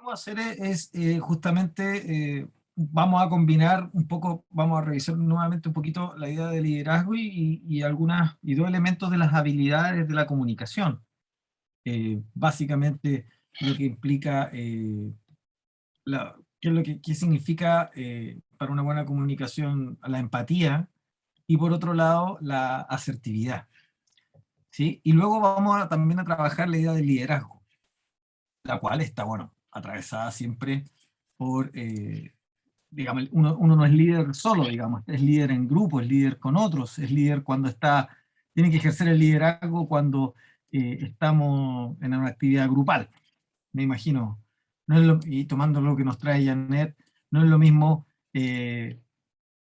Vamos a hacer justamente, vamos a combinar un poco, vamos a revisar nuevamente un poquito la idea de liderazgo y algunas, y dos elementos de las habilidades de la comunicación. Básicamente lo que implica, qué es lo que qué significa para una buena comunicación la empatía, y por otro lado la asertividad, ¿sí? Y luego vamos también a trabajar la idea del liderazgo, la cual está, bueno, atravesada siempre por, digamos, uno no es líder solo, digamos, es líder en grupo, es líder con otros, es líder cuando está, tiene que ejercer el liderazgo cuando estamos en una actividad grupal, me imagino. No es y tomando lo que nos trae Janet, no es lo mismo,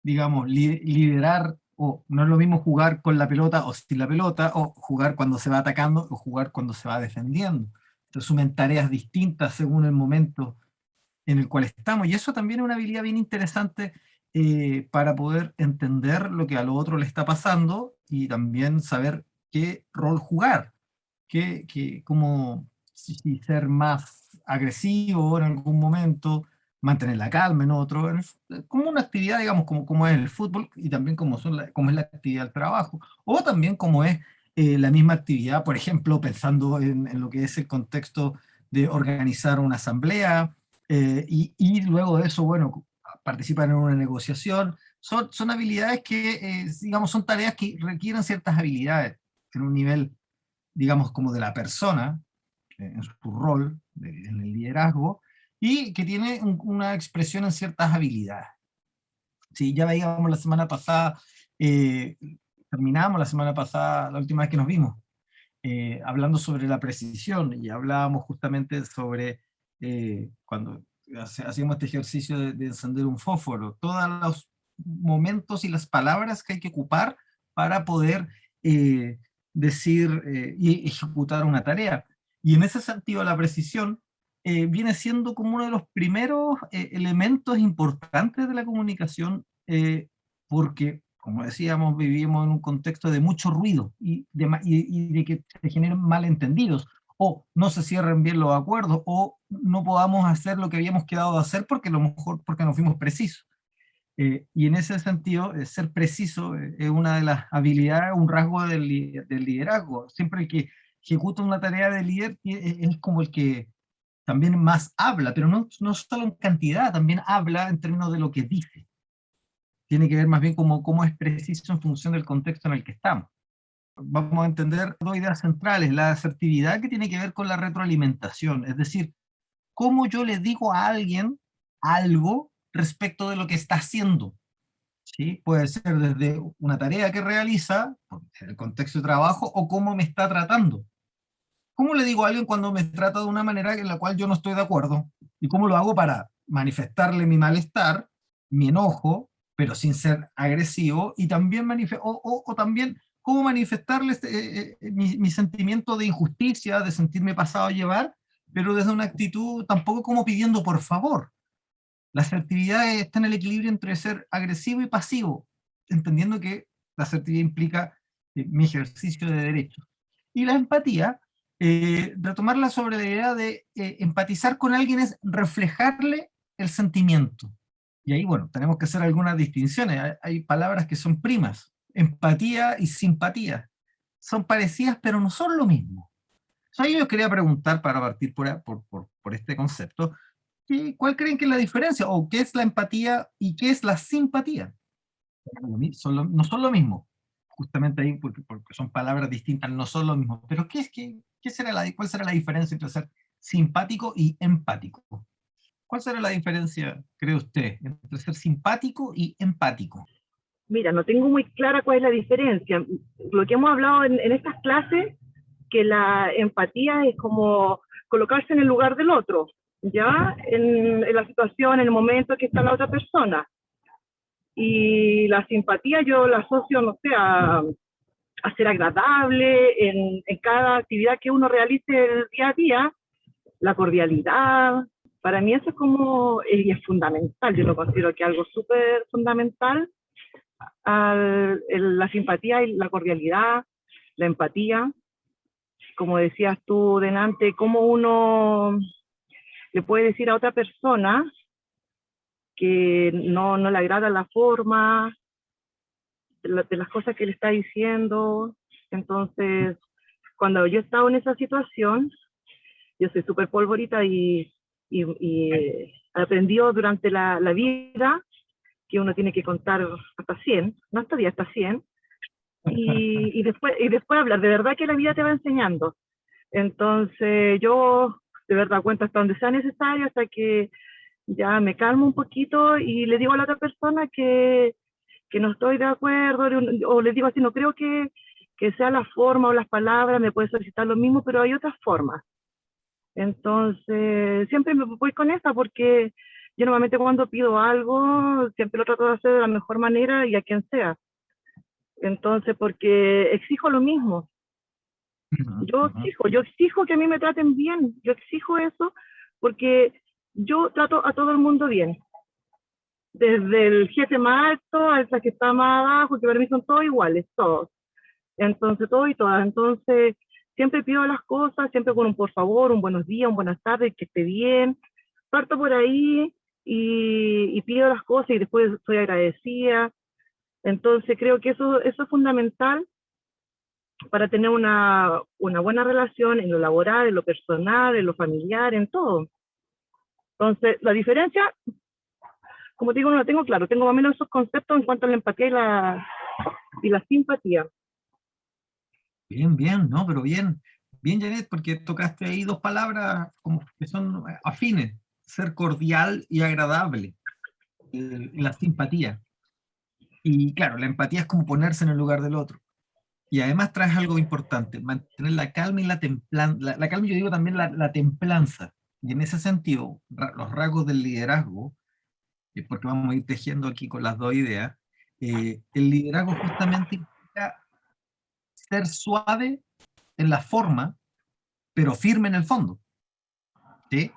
digamos, liderar, o no es lo mismo jugar con la pelota o sin la pelota, o jugar cuando se va atacando o jugar cuando se va defendiendo. Se asumen tareas distintas según el momento en el cual estamos. Y eso también es una habilidad bien interesante para poder entender lo que a lo otro le está pasando y también saber qué rol jugar, cómo si ser más agresivo en algún momento, mantener la calma en otro, como una actividad, digamos, como es el fútbol y también como es la actividad del trabajo, o también como es la misma actividad, por ejemplo, pensando en lo que es el contexto de organizar una asamblea, y luego de eso, bueno, participar en una negociación. Son habilidades que, digamos, son tareas que requieren ciertas habilidades en un nivel, digamos, como de la persona, en su rol, en el liderazgo, y que tiene una expresión en ciertas habilidades. Sí, ya veíamos la semana pasada, eh, terminamos la semana pasada, la última vez que nos vimos, hablando sobre la precisión, y hablábamos justamente sobre cuando hacíamos este ejercicio de encender un fósforo, todos los momentos y las palabras que hay que ocupar para poder decir y ejecutar una tarea. Y en ese sentido la precisión viene siendo como uno de los primeros elementos importantes de la comunicación, porque como decíamos, vivimos en un contexto de mucho ruido y de que se generen malentendidos, o no se cierren bien los acuerdos, o no podamos hacer lo que habíamos quedado de hacer porque a lo mejor porque no fuimos precisos. Y en ese sentido, ser preciso es una de las habilidades, un rasgo del liderazgo. Siempre el que ejecuta una tarea de líder es como el que también más habla, pero no solo en cantidad, también habla en términos de lo que dice. Tiene que ver más bien cómo es preciso en función del contexto en el que estamos. Vamos a entender dos ideas centrales: la asertividad, que tiene que ver con la retroalimentación, es decir, cómo yo le digo a alguien algo respecto de lo que está haciendo, ¿sí? Puede ser desde una tarea que realiza, en el contexto de trabajo, o cómo me está tratando. ¿Cómo le digo a alguien cuando me trata de una manera en la cual yo no estoy de acuerdo? ¿Y cómo lo hago para manifestarle mi malestar, mi enojo, pero sin ser agresivo? Y también, o también cómo manifestarle mi sentimiento de injusticia, de sentirme pasado a llevar, pero desde una actitud tampoco como pidiendo por favor. La asertividad está en el equilibrio entre ser agresivo y pasivo, entendiendo que la asertividad implica mi ejercicio de derechos. Y la empatía, retomarla sobre la idea de empatizar con alguien es reflejarle el sentimiento. Y ahí, bueno, tenemos que hacer algunas distinciones. Hay palabras que son primas: empatía y simpatía. Son parecidas, pero no son lo mismo. Entonces, yo quería preguntar, para partir por este concepto, ¿cuál creen que es la diferencia? ¿O qué es la empatía y qué es la simpatía? No son lo mismo. Justamente ahí, porque son palabras distintas, no son lo mismo. Pero ¿cuál será la diferencia entre ser simpático y empático? ¿Cuál será la diferencia, cree usted, entre ser simpático y empático? Mira, no tengo muy clara cuál es la diferencia. Lo que hemos hablado en estas clases, que la empatía es como colocarse en el lugar del otro, ya en la situación, en el momento que está la otra persona. Y la simpatía yo la asocio, no sé, a ser agradable en cada actividad que uno realice el día a día, la cordialidad. Para mí eso es como, y es fundamental, yo lo considero que algo súper fundamental, la simpatía y la cordialidad, la empatía, como decías tú delante, cómo uno le puede decir a otra persona que no le agrada la forma de las cosas que le está diciendo. Entonces, cuando yo he estado en esa situación, yo soy súper polvorita y aprendió durante la vida que uno tiene que contar hasta 100, no hasta 10, hasta 100, y después hablar. De verdad que la vida te va enseñando. Entonces yo de verdad cuento hasta donde sea necesario, hasta que ya me calmo un poquito y le digo a la otra persona que no estoy de acuerdo, o le digo así, no creo que sea la forma o las palabras, me puede solicitar lo mismo, pero hay otras formas. Entonces, siempre me voy con esa porque yo normalmente cuando pido algo, siempre lo trato de hacer de la mejor manera y a quien sea. Entonces, porque exijo lo mismo. Yo exijo que a mí me traten bien, yo exijo eso porque yo trato a todo el mundo bien. Desde el jefe más alto hasta que está más abajo, que para mí son todos iguales, todos. Entonces, todo y todas. Entonces, siempre pido las cosas, siempre con un por favor, un buenos días, un buenas tardes, que esté bien. Parto por ahí y pido las cosas y después soy agradecida. Entonces, creo que eso es fundamental para tener una buena relación en lo laboral, en lo personal, en lo familiar, en todo. Entonces, la diferencia, como te digo, no la tengo claro. Tengo más o menos esos conceptos en cuanto a la empatía y la simpatía. Bien, bien, ¿no? Pero bien, bien, Janet, porque tocaste ahí dos palabras como que son afines, ser cordial y agradable, la simpatía. Y claro, la empatía es como ponerse en el lugar del otro. Y además traes algo importante, mantener la calma y la templanza. La calma, yo digo también la templanza. Y en ese sentido, los rasgos del liderazgo, porque vamos a ir tejiendo aquí con las dos ideas, el liderazgo justamente implica ser suave en la forma, pero firme en el fondo. ¿Sí?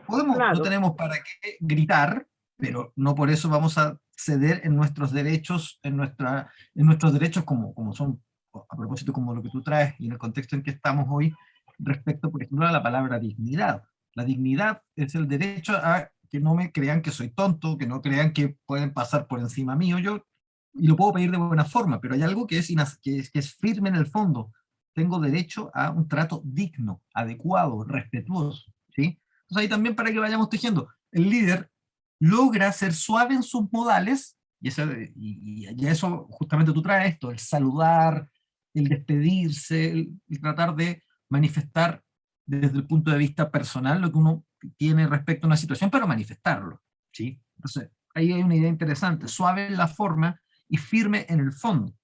No Claro, tenemos para qué gritar, pero no por eso vamos a ceder en nuestros derechos, en nuestros derechos como son, a propósito como lo que tú traes y en el contexto en que estamos hoy, respecto, por ejemplo, a la palabra dignidad. La dignidad es el derecho a que no me crean que soy tonto, que no crean que pueden pasar por encima mío, y lo puedo pedir de buena forma, pero hay algo que es firme en el fondo. Tengo derecho a un trato digno, adecuado, respetuoso, ¿sí? Entonces ahí también para que vayamos tejiendo. El líder logra ser suave en sus modales, y a eso justamente tú traes esto, el saludar, el despedirse, el tratar de manifestar desde el punto de vista personal lo que uno tiene respecto a una situación, pero manifestarlo, ¿sí? Entonces, ahí hay una idea interesante, suave en la forma y firme en el fondo,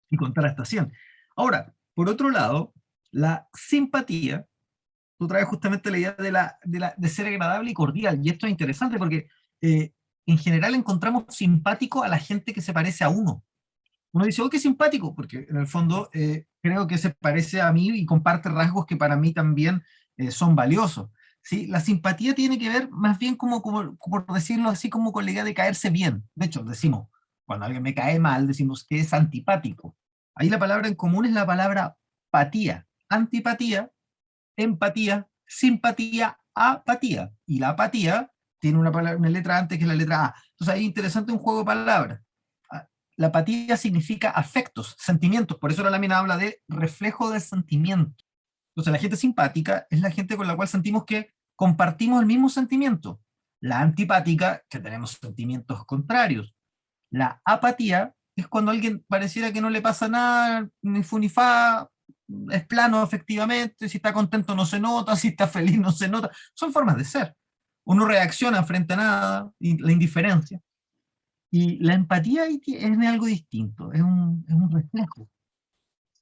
y contrastación. Ahora, por otro lado, la simpatía, tú traes justamente la idea de ser agradable y cordial, y esto es interesante porque en general encontramos simpático a la gente que se parece a uno. Uno dice, oh, qué simpático, porque en el fondo creo que se parece a mí y comparte rasgos que para mí también son valiosos. ¿Sí? La simpatía tiene que ver más bien como, por decirlo así, como con la idea de caerse bien. De hecho, decimos, cuando alguien me cae mal, decimos que es antipático. Ahí la palabra en común es la palabra patía. Antipatía, empatía, simpatía, apatía. Y la apatía tiene una letra antes que la letra A. Entonces ahí es interesante un juego de palabras. La apatía significa afectos, sentimientos, por eso la lámina habla de reflejo del sentimiento. Entonces la gente simpática es la gente con la cual sentimos que compartimos el mismo sentimiento. La antipática, que tenemos sentimientos contrarios. La apatía es cuando alguien pareciera que no le pasa nada, ni fu ni fa, es plano efectivamente, si está contento no se nota, si está feliz no se nota. Son formas de ser. Uno reacciona frente a nada, y la indiferencia. Y la empatía ahí es de algo distinto, es un reflejo,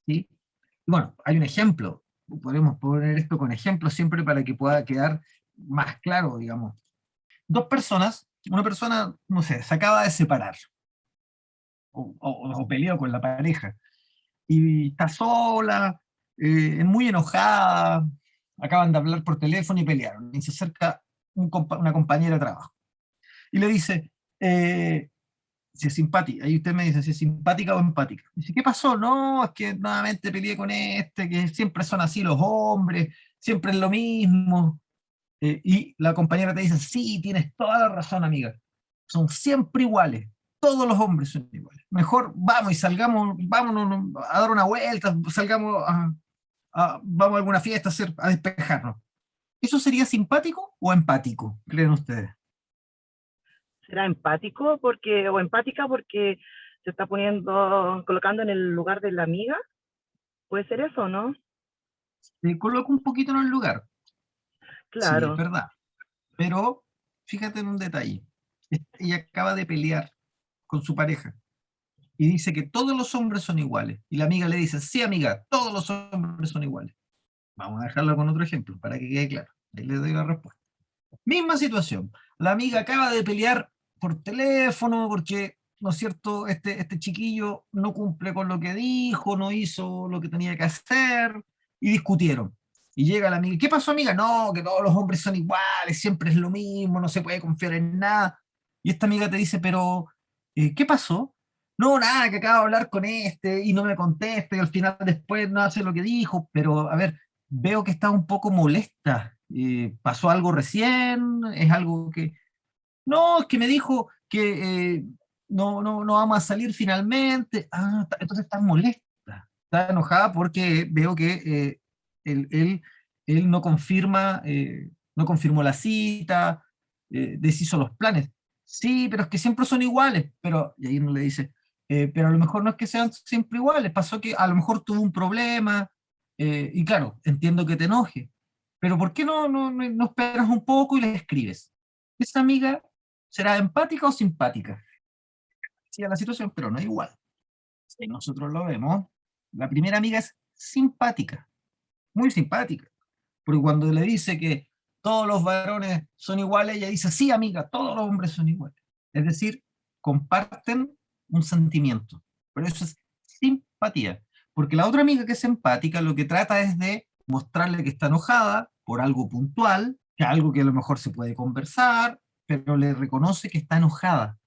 ¿sí? Y bueno, hay un ejemplo, podemos poner esto con ejemplos siempre para que pueda quedar más claro, digamos. Dos personas, una persona, no sé, se acaba de separar, o peleó con la pareja, y está sola, muy enojada, acaban de hablar por teléfono y pelearon, y se acerca una compañera de trabajo, y le dice, si es simpática, ahí usted me dice si es simpática o empática. Dice, ¿qué pasó? No, es que nuevamente peleé con este, que siempre son así los hombres, siempre es lo mismo. Y la compañera te dice, sí, tienes toda la razón, amiga. Son siempre iguales. Todos los hombres son iguales. Mejor vamos y salgamos, vámonos a dar una vuelta, salgamos vamos a alguna fiesta a despejarnos. ¿Eso sería simpático o empático, creen ustedes? ¿Será empático porque, o empática porque se está poniendo, colocando en el lugar de la amiga? ¿Puede ser eso, no? Te coloco un poquito en el lugar. Sí, es Claro. verdad. Pero fíjate en un detalle. Ella acaba de pelear con su pareja y dice que todos los hombres son iguales. Y la amiga le dice, sí, amiga, todos los hombres son iguales. Vamos a dejarlo con otro ejemplo para que quede claro. Ahí les doy la respuesta. Misma situación. La amiga acaba de pelear por teléfono porque, ¿no es cierto?, este chiquillo no cumple con lo que dijo, no hizo lo que tenía que hacer, y discutieron. Y llega la amiga, ¿qué pasó, amiga? No, que todos los hombres son iguales, siempre es lo mismo, no se puede confiar en nada. Y esta amiga te dice, pero, ¿qué pasó? No, nada, que acabo de hablar con este y no me contesta y al final después no hace lo que dijo, pero a ver, veo que está un poco molesta. ¿Pasó algo recién? ¿Es algo que...? No, es que me dijo que no vamos a salir finalmente. Ah, entonces está molesta. Está enojada porque veo que él, él- él no confirma, no confirmó la cita, deshizo los planes. Sí, pero es que siempre son iguales. Pero, y ahí uno le dice, pero a lo mejor no es que sean siempre iguales. Pasó que a lo mejor tuvo un problema. Y claro, entiendo que te enoje. Pero ¿por qué no esperas un poco y le escribes? Esa amiga será empática o simpática. Sí, a la situación, pero no igual. Si nosotros lo vemos, la primera amiga es simpática, muy simpática, porque cuando le dice que todos los varones son iguales, ella dice, sí, amiga, todos los hombres son iguales. Es decir, comparten un sentimiento, pero eso es simpatía. Porque la otra amiga que es empática lo que trata es de mostrarle que está enojada por algo puntual, que algo que a lo mejor se puede conversar, pero le reconoce que está enojada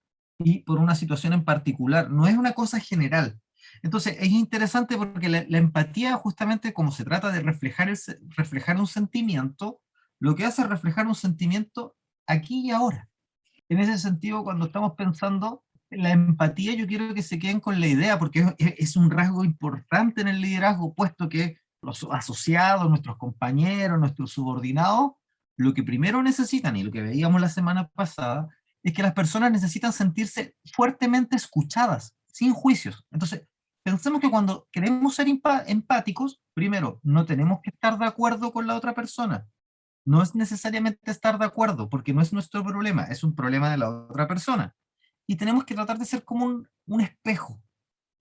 y por una situación en particular, no es una cosa general. Entonces, es interesante porque la empatía, justamente como se trata de reflejar un sentimiento, lo que hace es reflejar un sentimiento aquí y ahora. En ese sentido, cuando estamos pensando en la empatía, yo quiero que se queden con la idea, porque es un rasgo importante en el liderazgo, puesto que los asociados, nuestros compañeros, nuestros subordinados, lo que primero necesitan, y lo que veíamos la semana pasada, es que las personas necesitan sentirse fuertemente escuchadas, sin juicios. Entonces, pensemos que cuando queremos ser empáticos, primero, no tenemos que estar de acuerdo con la otra persona. No es necesariamente estar de acuerdo, porque no es nuestro problema, es un problema de la otra persona. Y tenemos que tratar de ser como un espejo,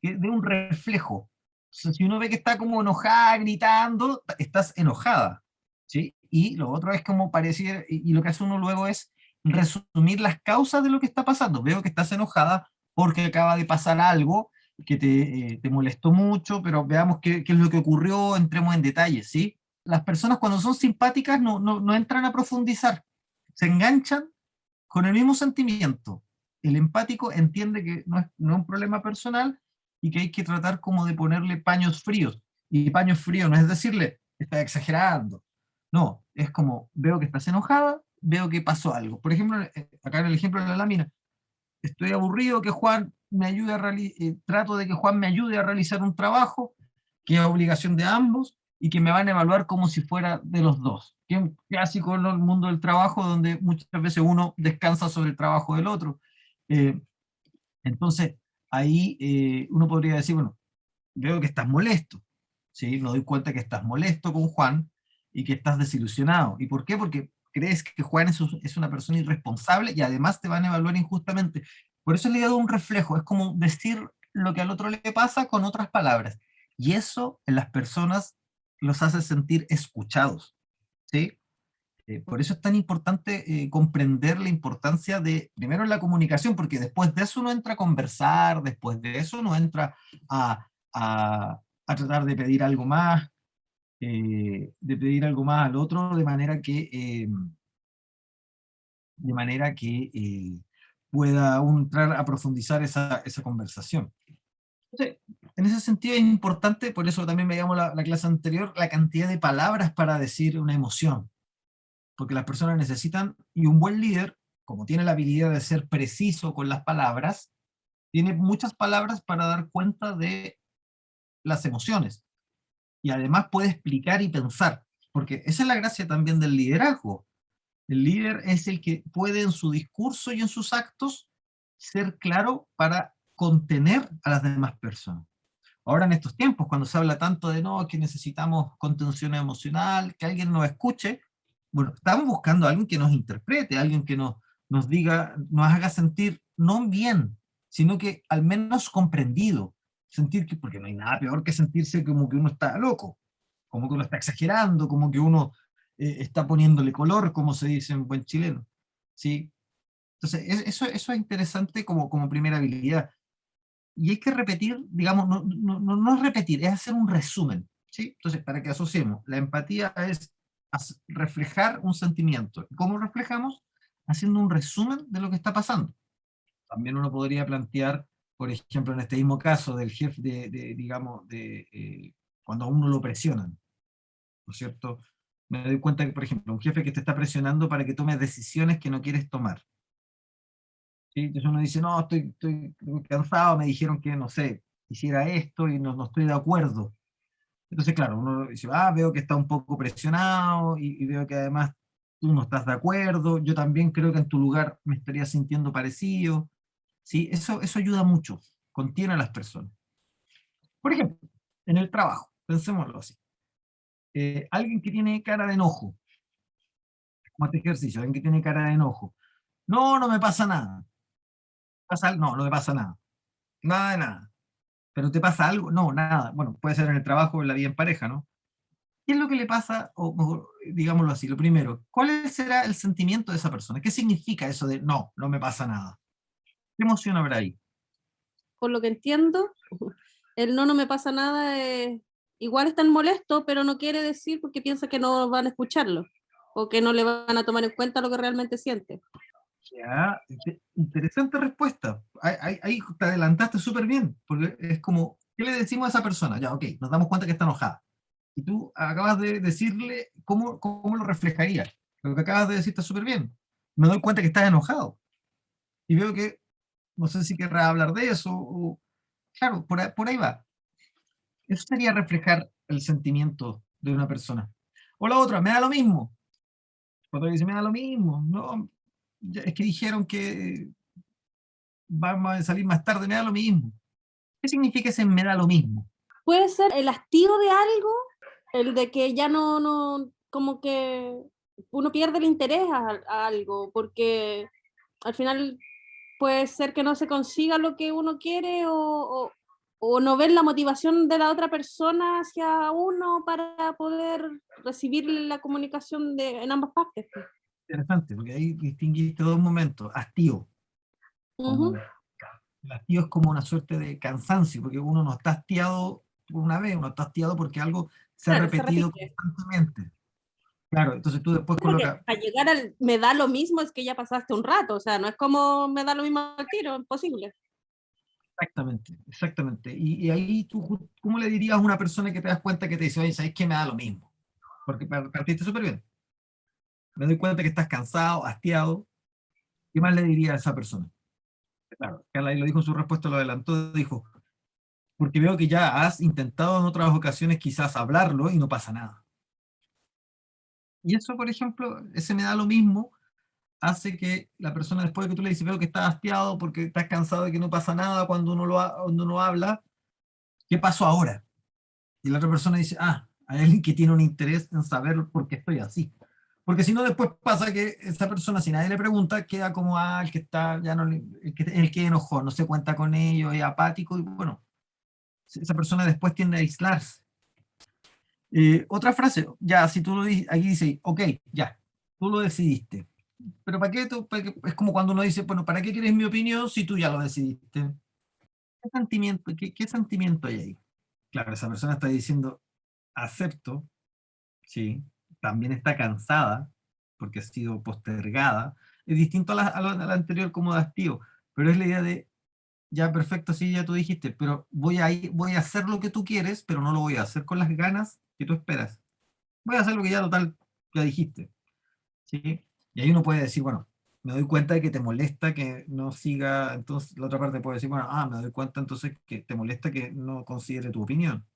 de un reflejo. O sea, si uno ve que está como enojada, gritando, estás enojada, ¿sí? Y lo otro es como parecer, y lo que hace uno luego es resumir las causas de lo que está pasando. Veo que estás enojada porque acaba de pasar algo que te molestó mucho, pero veamos qué es lo que ocurrió, entremos en detalles, ¿sí? Las personas cuando son simpáticas no entran a profundizar, se enganchan con el mismo sentimiento. El empático entiende que no es un problema personal y que hay que tratar como de ponerle paños fríos. Y paños fríos no es decirle, estás exagerando. No, es como, veo que estás enojada, veo que pasó algo. Por ejemplo, acá en el ejemplo de la lámina, estoy aburrido que Juan me ayude trato de que Juan me ayude a realizar un trabajo que es obligación de ambos y que me van a evaluar como si fuera de los dos. Que es un clásico en el mundo del trabajo donde muchas veces uno descansa sobre el trabajo del otro. Eh, entonces, ahí uno podría decir, bueno, veo que estás molesto, ¿sí? Me doy cuenta que estás molesto con Juan y que estás desilusionado. ¿Y por qué? Porque crees que Juan es una persona irresponsable y además te van a evaluar injustamente. Por eso le he dado un reflejo, es como decir lo que al otro le pasa con otras palabras. Y eso en las personas los hace sentir escuchados, ¿sí? Por eso es tan importante comprender la importancia de, primero en la comunicación, porque después de eso uno entra a conversar, después de eso uno entra a, a tratar de pedir algo más al otro, de manera que pueda uno entrar a profundizar esa conversación. Entonces, en ese sentido es importante, por eso también veíamos la clase anterior, la cantidad de palabras para decir una emoción. porque las personas necesitan, y un buen líder, como tiene la habilidad de ser preciso con las palabras, tiene muchas palabras para dar cuenta de las emociones, y además puede explicar y pensar, porque esa es la gracia también del liderazgo. El líder es el que puede en su discurso y en sus actos ser claro para contener a las demás personas. Ahora en estos tiempos, cuando se habla tanto de no, que necesitamos contención emocional, que alguien nos escuche, bueno, estamos buscando a alguien que nos interprete, alguien que nos diga, nos haga sentir no bien, sino que al menos comprendido. Sentir que, porque no hay nada peor que sentirse como que uno está loco, como que uno está exagerando, como que uno está poniéndole color, como se dice en buen chileno. ¿Sí? Entonces, eso es interesante como primera habilidad. Y hay que repetir, digamos, no es repetir, es hacer un resumen. ¿Sí? Entonces, para que asociemos, la empatía es reflejar un sentimiento. ¿Cómo reflejamos? Haciendo un resumen de lo que está pasando. También uno podría plantear, por ejemplo, en este mismo caso del jefe, digamos, cuando a uno lo presionan, ¿no es cierto? Me doy cuenta que, por ejemplo, un jefe que te está presionando para que tomes decisiones que no quieres tomar. ¿Sí? Entonces uno dice, no, estoy cansado, me dijeron que, no sé, hiciera esto y no estoy de acuerdo. Entonces, claro, uno dice, veo que está un poco presionado y veo que además tú no estás de acuerdo, yo también creo que en tu lugar me estaría sintiendo parecido. ¿Sí? Eso ayuda mucho, contiene a las personas. Por ejemplo, en el trabajo, pensémoslo así. Alguien que tiene cara de enojo, como este ejercicio, alguien que tiene cara de enojo. No, no me pasa nada. No, no me pasa nada. Nada de nada. ¿Pero te pasa algo? No, nada. Bueno, puede ser en el trabajo o en la vida en pareja, ¿no? ¿Qué es lo que le pasa? O digámoslo así, lo primero, ¿cuál será el sentimiento de esa persona? ¿Qué significa eso de no, no me pasa nada? ¿Qué emoción habrá ahí? Por lo que entiendo, el no me pasa nada, igual están molestos, pero no quiere decir porque piensa que no van a escucharlo o que no le van a tomar en cuenta lo que realmente siente. Ya, interesante respuesta. Ahí te adelantaste súper bien, porque es como, ¿qué le decimos a esa persona? Ya, ok, nos damos cuenta que está enojada. Y tú acabas de decirle cómo lo reflejaría. Lo que acabas de decir está súper bien. Me doy cuenta que estás enojado. Y veo que, no sé si querrás hablar de eso, claro, por ahí va. Eso sería reflejar el sentimiento de una persona. O la otra, me da lo mismo. Cuando dice, me da lo mismo, no, es que dijeron que vamos a salir más tarde, me da lo mismo. ¿Qué significa ese me da lo mismo? Puede ser el hastío de algo, el de que ya como que uno pierde el interés a algo, porque al final puede ser que no se consiga lo que uno quiere o no ver la motivación de la otra persona hacia uno para poder recibir la comunicación en ambas partes. Interesante, porque ahí distinguiste dos momentos. Hastío. Ujú. Como, el hastío es como una suerte de cansancio, porque uno no está hastiado por una vez, uno está hastiado porque algo se ha Claro, se repetido repite. constantemente. Claro, entonces tú después Porque colocas, para llegar al me da lo mismo es que ya pasaste un rato, o sea, no es como me da lo mismo al tiro, imposible. exactamente, exactamente. Y ahí tú, ¿cómo le dirías a una persona que te das cuenta que te dice, oye, ¿sabes qué? Me da lo mismo. Porque partiste súper bien. Me doy cuenta que estás cansado, hastiado. ¿Qué más le diría a esa persona? Claro, Carla ahí lo dijo en su respuesta, lo adelantó, dijo, porque veo que ya has intentado en otras ocasiones quizás hablarlo y no pasa nada. Y eso, por ejemplo, ese me da lo mismo, hace que la persona después de que tú le dices, veo que estás hastiado porque estás cansado de que no pasa nada cuando uno habla, ¿qué pasó ahora? Y la otra persona dice, hay alguien que tiene un interés en saber por qué estoy así. Porque si no, después pasa que esa persona, si nadie le pregunta, queda como el que está, ya no, el que enojó, no se cuenta con ellos, es apático, y bueno, esa persona después tiende a aislarse. Otra frase, ya, si tú lo dices, aquí dice, ok, ya, tú lo decidiste. Pero ¿para qué? Es como cuando uno dice, bueno, ¿para qué quieres mi opinión si tú ya lo decidiste? ¿Qué sentimiento hay ahí? Claro, esa persona está diciendo, acepto, sí, también está cansada porque ha sido postergada. Es distinto a la anterior como de hastío, pero es la idea de, ya perfecto, sí, ya tú dijiste, pero voy a hacer lo que tú quieres, pero no lo voy a hacer con las ganas que tú esperas. Voy a hacer lo que ya total, ya dijiste. ¿sí? Y ahí uno puede decir, bueno, me doy cuenta de que te molesta que no siga, entonces la otra parte puede decir, bueno, me doy cuenta entonces que te molesta que no considere tu opinión,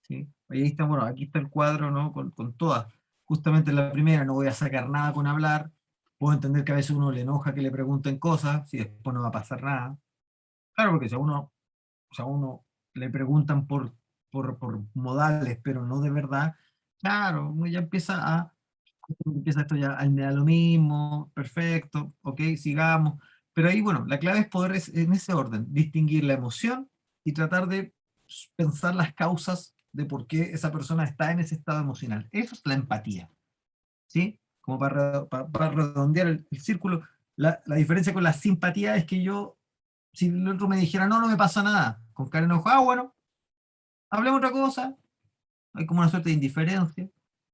¿sí? Ahí está, bueno, aquí está el cuadro, ¿no? Con todas. Justamente en la primera no voy a sacar nada con hablar, puedo entender que a veces uno le enoja que le pregunten cosas, si después no va a pasar nada. Claro, porque si a uno le preguntan por modales, pero no de verdad, claro, uno ya empieza esto ya, "Ay, me da lo mismo, perfecto, ok, sigamos". Pero ahí, bueno, la clave es poder, en ese orden, distinguir la emoción y tratar de pensar las causas de por qué esa persona está en ese estado emocional. Eso es la empatía, ¿sí? Como para redondear el círculo, la diferencia con la simpatía es que yo, si el otro me dijera, no, no me pasa nada, con cara enojada, bueno, hablemos otra cosa, hay como una suerte de indiferencia.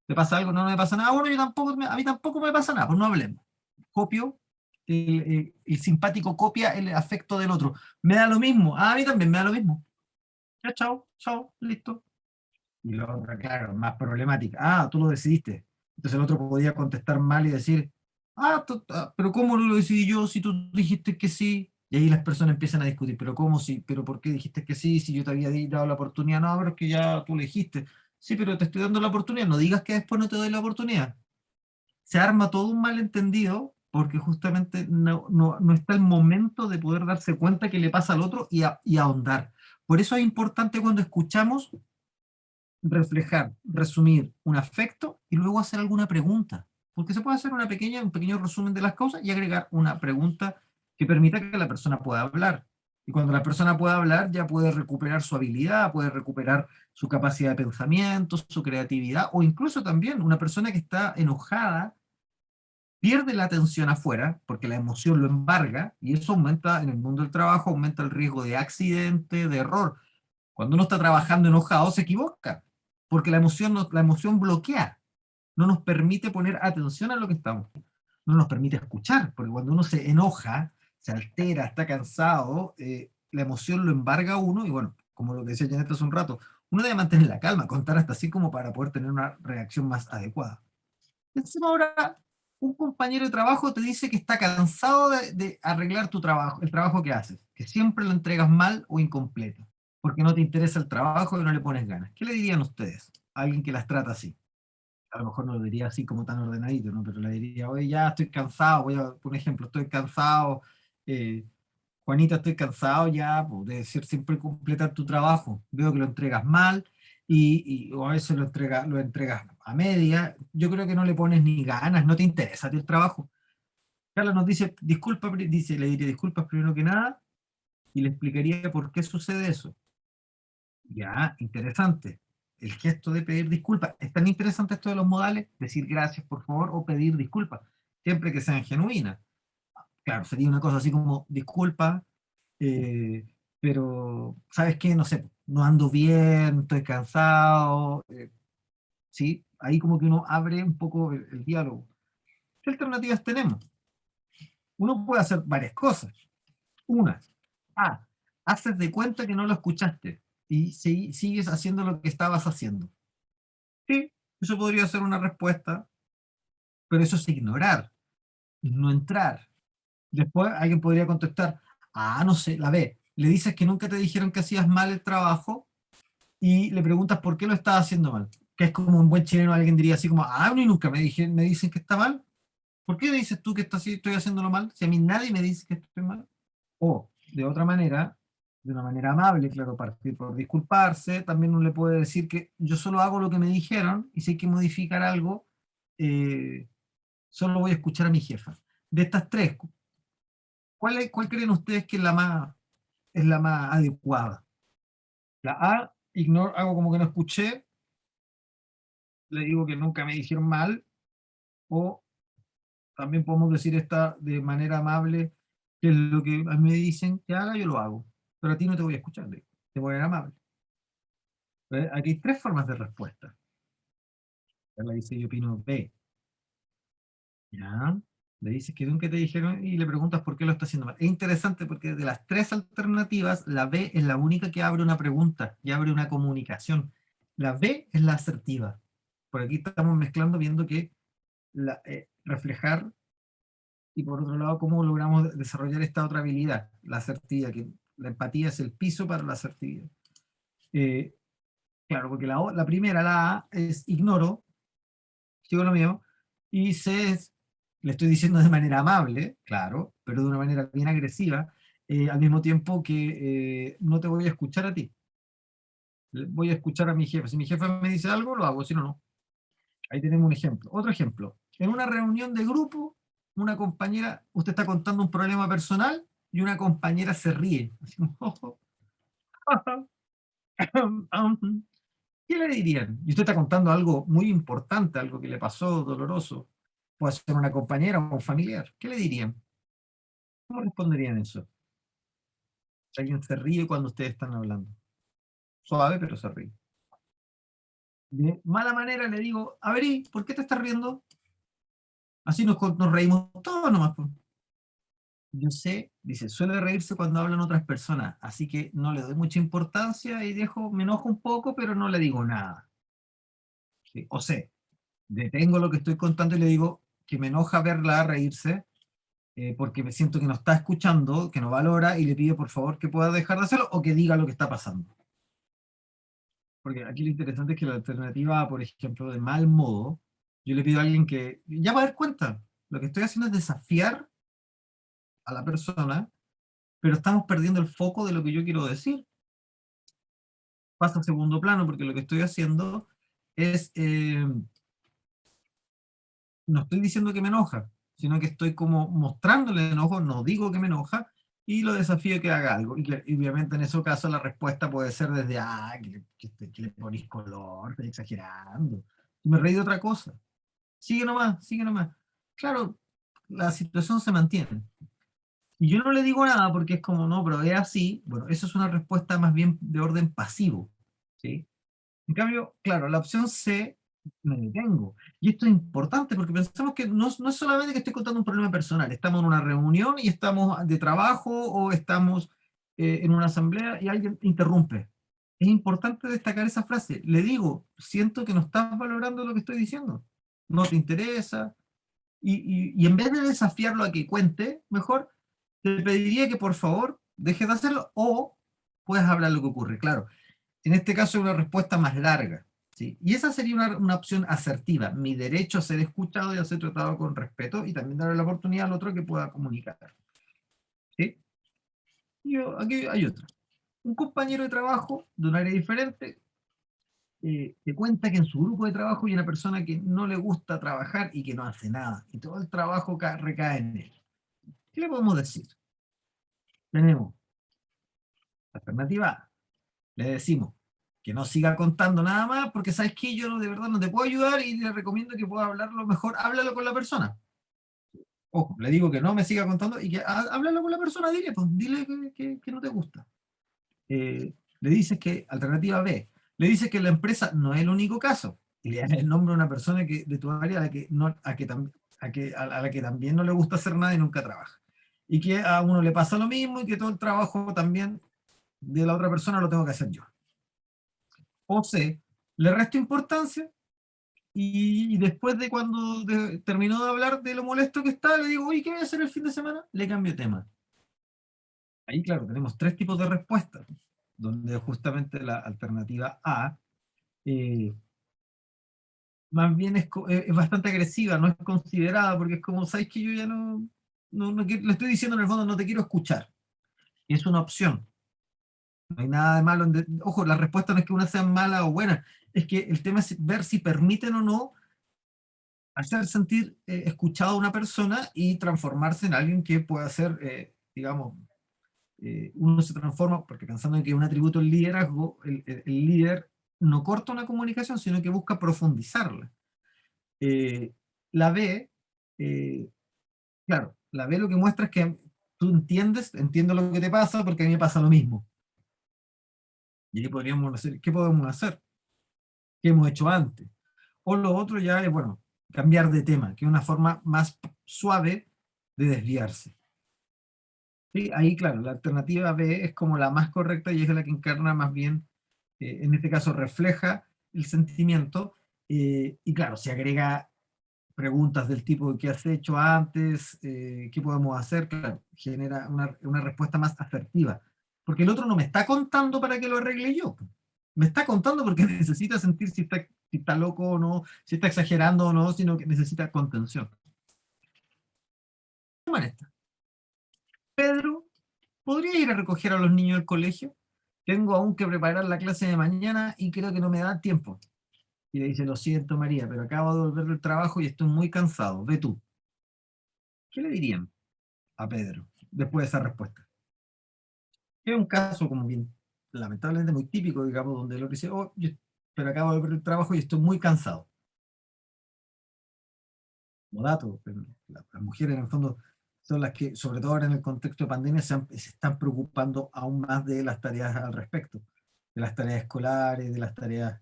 ¿Te pasa algo? No, no me pasa nada. Bueno, yo tampoco, a mí tampoco me pasa nada, pues no hablemos. Copio, el simpático copia el afecto del otro. Me da lo mismo. A mí también me da lo mismo. Ya, chao, chao, listo. Y la otra, claro, más problemática. Tú lo decidiste. Entonces el otro podía contestar mal y decir, pero ¿cómo no lo decidí yo si tú dijiste que sí? Y ahí las personas empiezan a discutir, pero ¿cómo sí? ¿Pero por qué dijiste que sí? Si yo te había dado la oportunidad, no, pero es que ya tú le dijiste. Sí, pero te estoy dando la oportunidad, no digas que después no te doy la oportunidad. Se arma todo un malentendido porque justamente no está el momento de poder darse cuenta que le pasa al otro y ahondar. Por eso es importante cuando escuchamos reflejar, resumir un afecto y luego hacer alguna pregunta. Porque se puede hacer un pequeño resumen de las cosas y agregar una pregunta que permita que la persona pueda hablar. Y cuando la persona pueda hablar, ya puede recuperar su habilidad, puede recuperar su capacidad de pensamiento, su creatividad, o incluso también una persona que está enojada pierde la atención afuera, porque la emoción lo embarga, y eso aumenta, en el mundo del trabajo, aumenta el riesgo de accidente, de error. Cuando uno está trabajando enojado, se equivoca, porque la emoción bloquea, no nos permite poner atención a lo que estamos, no nos permite escuchar, porque cuando uno se enoja, se altera, está cansado, la emoción lo embarga a uno, y bueno, como lo que decía Janet hace un rato, uno debe mantener la calma, contar hasta así como para poder tener una reacción más adecuada. Encima ahora, un compañero de trabajo te dice que está cansado de arreglar tu trabajo, el trabajo que haces, que siempre lo entregas mal o incompleto, porque no te interesa el trabajo y no le pones ganas. ¿Qué le dirían ustedes a alguien que las trata así? A lo mejor no lo diría así como tan ordenadito, ¿no? Pero le diría, oye, ya estoy cansado, voy a poner un ejemplo, estoy cansado, eh, Juanita, estoy cansado ya pues, de ser siempre completar tu trabajo. Veo que lo entregas mal o a veces lo entregas a media. Yo creo que no le pones ni ganas, no te interesa a ti el trabajo. Carla nos dice, le diría disculpas primero que nada y le explicaría por qué sucede eso. Ya, interesante. El gesto de pedir disculpas. Es tan interesante esto de los modales, decir gracias, por favor, o pedir disculpas, siempre que sean genuinas. Claro, sería una cosa así como, disculpa, eh, pero, ¿sabes qué? No sé, no ando bien, estoy cansado, ¿sí? Ahí como que uno abre un poco el diálogo. ¿Qué alternativas tenemos? Uno puede hacer varias cosas. Una, A, haces de cuenta que no lo escuchaste y sigues haciendo lo que estabas haciendo. Sí, eso podría ser una respuesta, pero eso es ignorar, no entrar. Después alguien podría contestar, no sé, la B, le dices que nunca te dijeron que hacías mal el trabajo y le preguntas por qué lo estás haciendo mal. Que es como un buen chileno, alguien diría así como, y nunca me dicen que está mal. ¿Por qué dices tú que estoy haciéndolo mal? Si a mí nadie me dice que estoy mal. O, de otra manera, de una manera amable, claro, partir por disculparse, también uno le puede decir que yo solo hago lo que me dijeron y si hay que modificar algo, eh, solo voy a escuchar a mi jefa. De estas tres, ¿cuál creen ustedes que es la más adecuada? La A, hago como que no escuché, le digo que nunca me dijeron mal, o también podemos decir esta de manera amable, que es lo que a mí me dicen que haga, yo lo hago, pero a ti no te voy a escuchar, te voy a ser amable. Aquí hay tres formas de respuesta. Ya le dice, yo opino B. ¿Ya? Le dices que nunca te dijeron y le preguntas por qué lo está haciendo mal. Es interesante porque de las tres alternativas, la B es la única que abre una pregunta y abre una comunicación. La B es la asertiva. Por aquí estamos mezclando viendo que reflejar, y por otro lado, cómo logramos desarrollar esta otra habilidad, la asertividad, que la empatía es el piso para la asertividad. Claro, porque la primera, la A, es ignoro, sigo lo mío, y C es, le estoy diciendo de manera amable, claro, pero de una manera bien agresiva, al mismo tiempo que no te voy a escuchar a ti. Voy a escuchar a mi jefe. Si mi jefe me dice algo, lo hago, si no, no. Ahí tenemos un ejemplo. Otro ejemplo. En una reunión de grupo, una compañera, usted está contando un problema personal y una compañera se ríe. Así como, ¿qué le dirían? Y usted está contando algo muy importante, algo que le pasó, doloroso. Puede ser una compañera o un familiar. ¿Qué le dirían? ¿Cómo responderían eso? Si alguien se ríe cuando ustedes están hablando. Suave, pero se ríe. De mala manera le digo, a ver, ¿y por qué te estás riendo? Así nos reímos todos nomás, pues. Yo sé, dice, suele reírse cuando hablan otras personas, así que no le doy mucha importancia y me enojo un poco, pero no le digo nada. ¿Sí? O sea, detengo lo que estoy contando y le digo que me enoja verla reírse, porque me siento que no está escuchando, que no valora, y le pido por favor que pueda dejar de hacerlo o que diga lo que está pasando. Porque aquí lo interesante es que la alternativa, por ejemplo, de mal modo, yo le pido a alguien que ya va a dar cuenta, lo que estoy haciendo es desafiar a la persona, pero estamos perdiendo el foco de lo que yo quiero decir. Pasa a segundo plano porque lo que estoy haciendo es, no estoy diciendo que me enoja, sino que estoy como mostrándole el enojo, no digo que me enoja, y lo desafío a que haga algo. Y obviamente en ese caso la respuesta puede ser desde, que le ponís color, estoy exagerando. Y me reí de otra cosa. Sigue nomás, sigue nomás. Claro, la situación se mantiene. Y yo no le digo nada porque es como, no, pero es así. Bueno, eso es una respuesta más bien de orden pasivo, ¿sí? En cambio, claro, la opción C me detengo. Y esto es importante porque pensamos que no es solamente que estoy contando un problema personal, estamos en una reunión y estamos de trabajo o estamos en una asamblea y alguien interrumpe. Es importante destacar esa frase. Le digo, siento que no estás valorando lo que estoy diciendo. No te interesa. Y en vez de desafiarlo a que cuente, mejor te pediría que por favor dejes de hacerlo o puedes hablar lo que ocurre. Claro, en este caso es una respuesta más larga, ¿sí? Y esa sería una opción asertiva, mi derecho a ser escuchado y a ser tratado con respeto y también darle la oportunidad al otro que pueda comunicar. ¿Sí? Aquí hay otra. Un compañero de trabajo de un área diferente te cuenta que en su grupo de trabajo hay una persona que no le gusta trabajar y que no hace nada, y todo el trabajo recae en él. ¿Qué le podemos decir? Tenemos alternativa A. Le decimos que no siga contando nada más, porque sabes que yo de verdad no te puedo ayudar y le recomiendo que pueda hablarlo mejor, háblalo con la persona. Ojo, le digo que no me siga contando y que háblalo con la persona, dile, pues, dile que no te gusta. Le dices que, alternativa B, le dices que la empresa no es el único caso, y le das el nombre a una persona de tu área a la que, no, a la que también no le gusta hacer nada y nunca trabaja. Y que a uno le pasa lo mismo y que todo el trabajo también de la otra persona lo tengo que hacer yo. O C, le resto importancia y después de cuando terminó de hablar de lo molesto que está, le digo, oye, ¿qué voy a hacer el fin de semana? Le cambio tema. Ahí, claro, tenemos tres tipos de respuestas, donde justamente la alternativa A más bien es bastante agresiva, no es considerada, porque es como, ¿sabes que yo ya le estoy diciendo en el fondo, no te quiero escuchar? Es una opción. No hay nada de malo. Ojo, la respuesta no es que una sea mala o buena, es que el tema es ver si permiten o no hacer sentir escuchado a una persona y transformarse en alguien que pueda ser, digamos, uno se transforma, porque pensando en que es un atributo del liderazgo, el líder no corta una comunicación, sino que busca profundizarla. Eh, la B, eh, claro, la B lo que muestra es que tú entiendo lo que te pasa porque a mí me pasa lo mismo. Y ahí podríamos hacer, ¿qué podemos hacer? ¿Qué hemos hecho antes? O lo otro ya es, bueno, cambiar de tema, que es una forma más suave de desviarse. ¿Sí? Ahí, claro, la alternativa B es como la más correcta y es la que encarna más bien, en este caso refleja el sentimiento, y claro, se agrega preguntas del tipo ¿qué has hecho antes? ¿Qué podemos hacer? Claro, genera una respuesta más asertiva. Porque el otro no me está contando para que lo arregle yo. Me está contando porque necesita sentir si está loco o no, si está exagerando o no, sino que necesita contención. Toma esta. Pedro, ¿podría ir a recoger a los niños del colegio? Tengo aún que preparar la clase de mañana y creo que no me da tiempo. Y le dice, lo siento María, pero acabo de volver del trabajo y estoy muy cansado. Ve tú. ¿Qué le dirían a Pedro después de esa respuesta? Es un caso como bien, lamentablemente muy típico, digamos, donde lo que dice, oh, pero acabo de volver del trabajo y estoy muy cansado. Como dato, pero las mujeres en el fondo son las que, sobre todo ahora en el contexto de pandemia, se están preocupando aún más de las tareas al respecto, de las tareas escolares, de las tareas,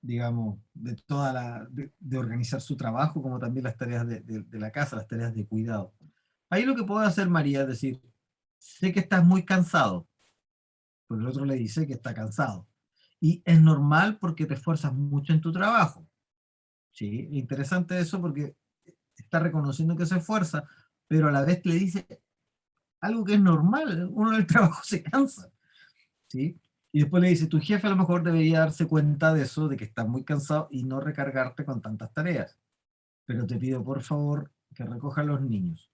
digamos, de organizar su trabajo, como también las tareas de la casa, las tareas de cuidado. Ahí lo que puedo hacer, María, es decir, sé que estás muy cansado, pero el otro le dice que está cansado. Y es normal porque te esfuerzas mucho en tu trabajo. ¿Sí? Interesante eso porque está reconociendo que se esfuerza, pero a la vez le dice algo que es normal, uno en el trabajo se cansa, ¿sí? Y después le dice, tu jefe a lo mejor debería darse cuenta de eso, de que estás muy cansado y no recargarte con tantas tareas. Pero te pido por favor que recoja a los niños,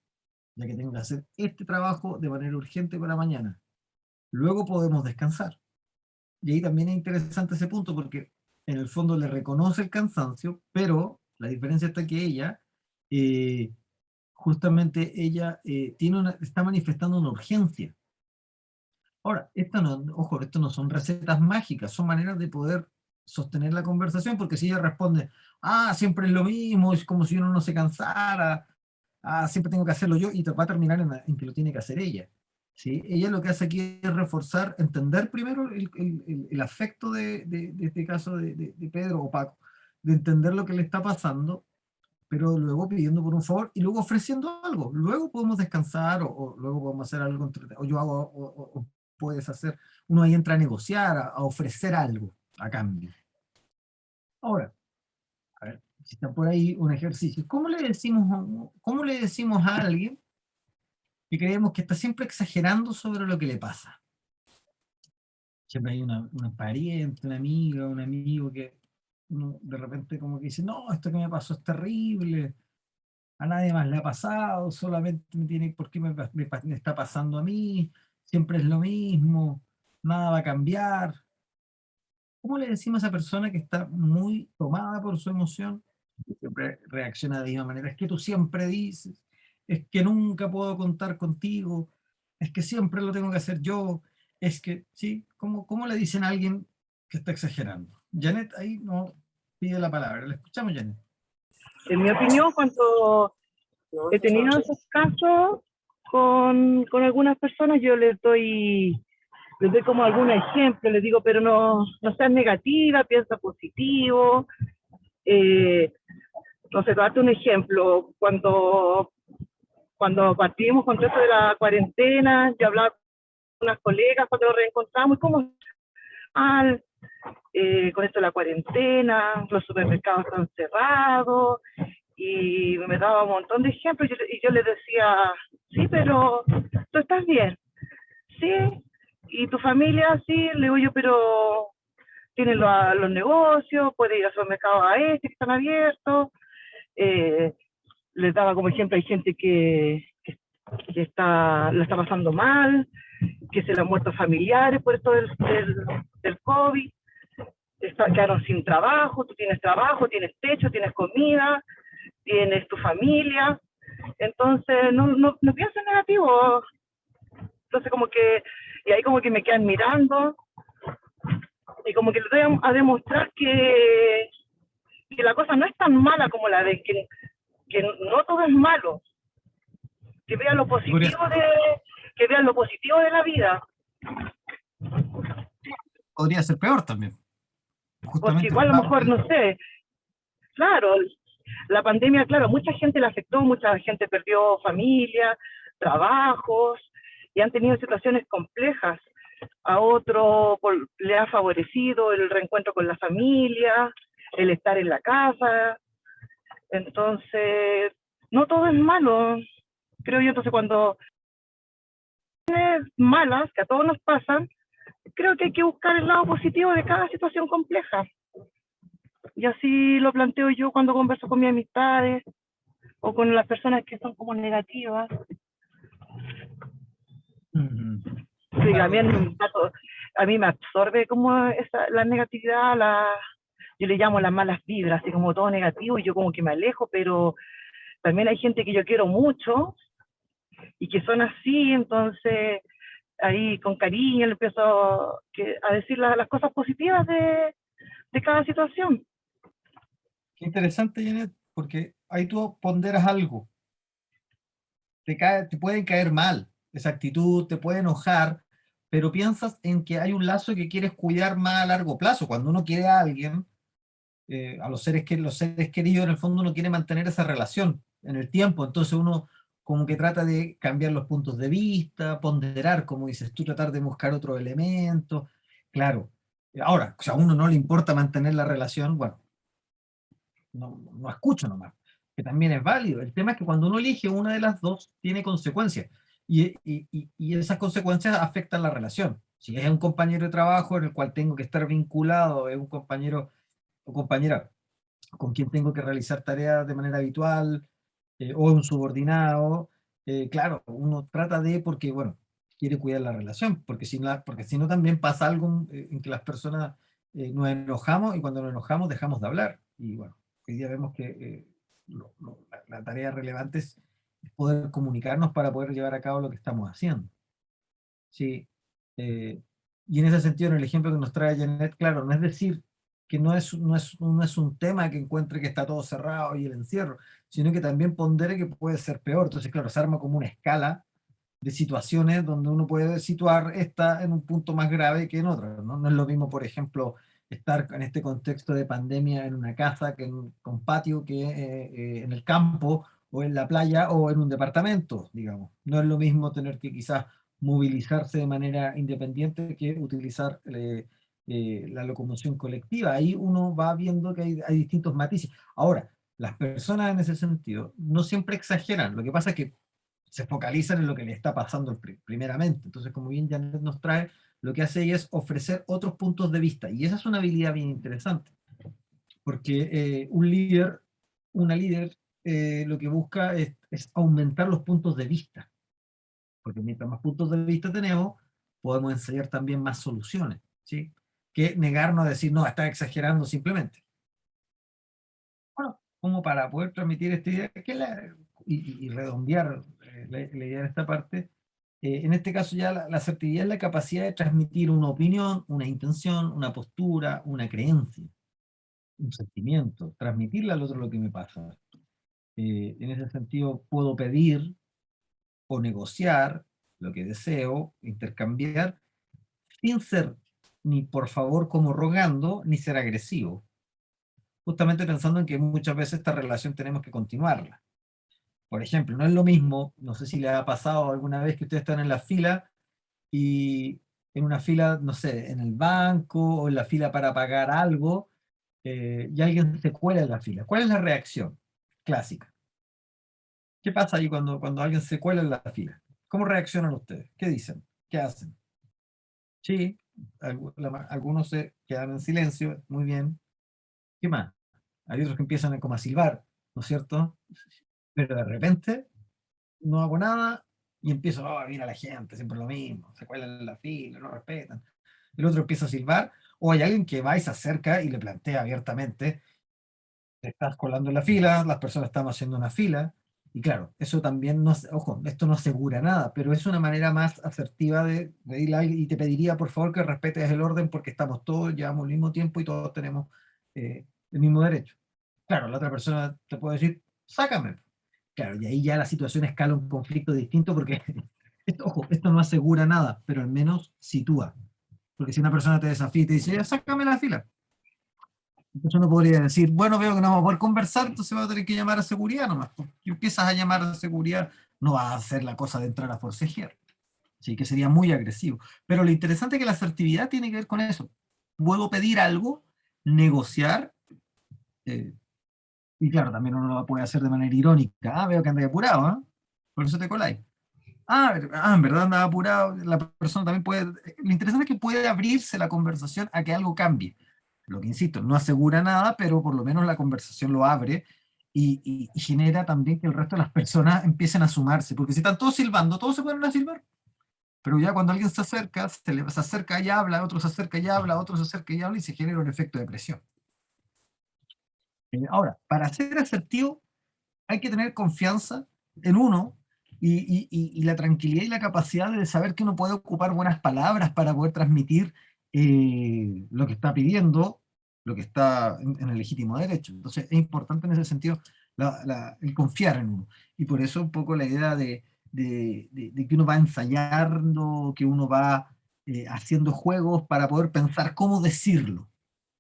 ya que tengo que hacer este trabajo de manera urgente para mañana. Luego podemos descansar. Y ahí también es interesante ese punto porque en el fondo le reconoce el cansancio, pero la diferencia está que ella eh, justamente ella está manifestando una urgencia. Ahora, esto no son recetas mágicas, son maneras de poder sostener la conversación, porque si ella responde, siempre es lo mismo, es como si uno no se cansara, siempre tengo que hacerlo yo, y va a terminar en que lo tiene que hacer ella. ¿Sí? Ella lo que hace aquí es reforzar, entender primero el afecto de este caso de Pedro o Paco, de entender lo que le está pasando, pero luego pidiendo por un favor y luego ofreciendo algo. Luego podemos descansar o luego podemos hacer algo, o yo hago, o puedes hacer. Uno ahí entra a negociar, a ofrecer algo a cambio. Ahora, a ver, si está por ahí un ejercicio, cómo le decimos a alguien que creemos que está siempre exagerando sobre lo que le pasa? Siempre hay una pariente, una amiga, un amigo que uno de repente como que dice, no, esto que me pasó es terrible, a nadie más le ha pasado, solamente ¿por qué me está pasando a mí? Siempre es lo mismo, nada va a cambiar. ¿Cómo le decimos a esa persona que está muy tomada por su emoción y siempre reacciona de la misma manera? Es que tú siempre dices, es que nunca puedo contar contigo, es que siempre lo tengo que hacer yo, es que, ¿sí? ¿Cómo le dicen a alguien que está exagerando? Janet ahí no pide la palabra, le escuchamos, Janet. En mi opinión, cuando he tenido esos casos con algunas personas, yo les doy como algún ejemplo, les digo, pero no seas negativa, piensa positivo. No sé, darte un ejemplo, cuando partimos con todo esto de la cuarentena, yo hablaba con unas colegas cuando nos reencontramos, y como con esto de la cuarentena, los supermercados están cerrados, y me daba un montón de ejemplos, y yo les decía, sí, pero tú estás bien, sí, y tu familia, sí, le digo yo, pero tienen los negocios, puede ir a supermercados a que están abiertos. Les daba como ejemplo, hay gente que la está pasando mal, que se le han muerto familiares por esto del COVID, quedaron sin trabajo, tú tienes trabajo, tienes techo, tienes comida, tienes tu familia, entonces no pienses negativo. Entonces como que, y ahí como que me quedan mirando, y como que les doy a demostrar que la cosa no es tan mala como la de que no todo es malo, que vean lo positivo que vean lo positivo de la vida. Podría ser peor también. Porque igual a lo mejor, no sé, claro, la pandemia, claro, mucha gente le afectó, mucha gente perdió familia, trabajos, y han tenido situaciones complejas. A otro le ha favorecido el reencuentro con la familia, el estar en la casa. Entonces, no todo es malo, creo yo. Entonces, cuando malas, que a todos nos pasan, creo que hay que buscar el lado positivo de cada situación compleja. Y así lo planteo yo cuando converso con mis amistades o con las personas que son como negativas. Sí, a mí me absorbe como la negatividad, yo le llamo las malas vibras, así como todo negativo, y yo como que me alejo, pero también hay gente que yo quiero mucho y que son así, entonces ahí con cariño le empiezo a decir las cosas positivas de cada situación. Qué interesante, Janet, porque ahí tú ponderas algo. Te pueden caer mal esa actitud, te puede enojar, pero piensas en que hay un lazo que quieres cuidar más a largo plazo. Cuando uno quiere a alguien, a los seres queridos, en el fondo uno quiere mantener esa relación en el tiempo, entonces uno como que trata de cambiar los puntos de vista, ponderar, como dices tú, tratar de buscar otros elementos. Claro, ahora, si a uno no le importa mantener la relación, bueno, no escucho nomás, que también es válido. El tema es que cuando uno elige una de las dos, tiene consecuencias, y esas consecuencias afectan la relación. Si es un compañero de trabajo en el cual tengo que estar vinculado, es un compañero o compañera con quien tengo que realizar tareas de manera habitual, o un subordinado, claro, uno trata de, porque, bueno, quiere cuidar la relación, porque si no también pasa algo en que las personas nos enojamos, y cuando nos enojamos dejamos de hablar. Y bueno, hoy día vemos que la tarea relevante es poder comunicarnos para poder llevar a cabo lo que estamos haciendo. Sí. eh, y en ese sentido, en el ejemplo que nos trae Janet, claro, no es decir que no es un tema que encuentre que está todo cerrado y el encierro, sino que también pondere que puede ser peor. Entonces, claro, se arma como una escala de situaciones donde uno puede situar esta en un punto más grave que en otra, ¿no? No es lo mismo, por ejemplo, estar en este contexto de pandemia en una casa con patio que en el campo o en la playa o en un departamento, digamos. No es lo mismo tener que quizás movilizarse de manera independiente que utilizar la locomoción colectiva. Ahí uno va viendo que hay distintos matices. Ahora, las personas en ese sentido no siempre exageran. Lo que pasa es que se focalizan en lo que le está pasando primeramente. Entonces, como bien Janet nos trae, lo que hace ella es ofrecer otros puntos de vista. Y esa es una habilidad bien interesante, porque una líder, lo que busca es aumentar los puntos de vista, porque mientras más puntos de vista tenemos, podemos ensayar también más soluciones, ¿sí? Que negarnos a decir, no, está exagerando simplemente. Bueno, como para poder transmitir esta idea y redondear la idea de esta parte, en este caso ya la asertividad es la capacidad de transmitir una opinión, una intención, una postura, una creencia, un sentimiento, transmitirle al otro lo que me pasa. En ese sentido puedo pedir o negociar lo que deseo, intercambiar, sin ser ni por favor como rogando, ni ser agresivo. Justamente pensando en que muchas veces esta relación tenemos que continuarla. Por ejemplo, no es lo mismo, no sé si le ha pasado alguna vez que ustedes están en la fila y en una fila, no sé, en el banco o en la fila para pagar algo, y alguien se cuela en la fila. ¿Cuál es la reacción clásica? ¿Qué pasa ahí cuando alguien se cuela en la fila? ¿Cómo reaccionan ustedes? ¿Qué dicen? ¿Qué hacen? Sí, algunos se quedan en silencio, muy bien. ¿Qué más? Hay otros que empiezan como a silbar, ¿no es cierto? Pero de repente no hago nada y empiezo, oh, mira la gente, siempre lo mismo, se cuelan en la fila, no respetan. El otro empieza a silbar, o hay alguien que va y se acerca y le plantea abiertamente, te estás colando en la fila, las personas estamos haciendo una fila, y claro, eso también no, ojo, esto no asegura nada, pero es una manera más asertiva de ir a alguien, y te pediría por favor que respetes el orden porque estamos todos, llevamos el mismo tiempo y todos tenemos el mismo derecho. Claro, la otra persona te puede decir, sácame. Claro, y ahí ya la situación escala un conflicto distinto porque, ojo, esto no asegura nada, pero al menos sitúa. Porque si una persona te desafía y te dice, ya, sácame la fila, entonces uno podría decir, bueno, veo que no vamos a poder conversar, entonces va a tener que llamar a seguridad nomás. Si empiezas a llamar a seguridad, no va a hacer la cosa de entrar a forcejear. Sí, que sería muy agresivo. Pero lo interesante es que la asertividad tiene que ver con eso. Puedo pedir algo, negociar, eh, Y claro, también uno lo puede hacer de manera irónica. Ah, veo que andas apurado, ¿ah? Por eso te coláis. En verdad andaba apurado. La persona también puede. Lo interesante es que puede abrirse la conversación a que algo cambie. Lo que insisto, no asegura nada, pero por lo menos la conversación lo abre y genera también que el resto de las personas empiecen a sumarse. Porque si están todos silbando, todos se ponen a silbar. Pero ya cuando alguien se acerca, se acerca y habla, otro se acerca y habla, otro se acerca y habla y se genera un efecto de presión. Ahora, para ser asertivo hay que tener confianza en uno y la tranquilidad y la capacidad de saber que uno puede ocupar buenas palabras para poder transmitir lo que está pidiendo, lo que está en el legítimo derecho. Entonces es importante en ese sentido el confiar en uno. Y por eso un poco la idea de que uno va ensayando, que uno va haciendo juegos para poder pensar cómo decirlo,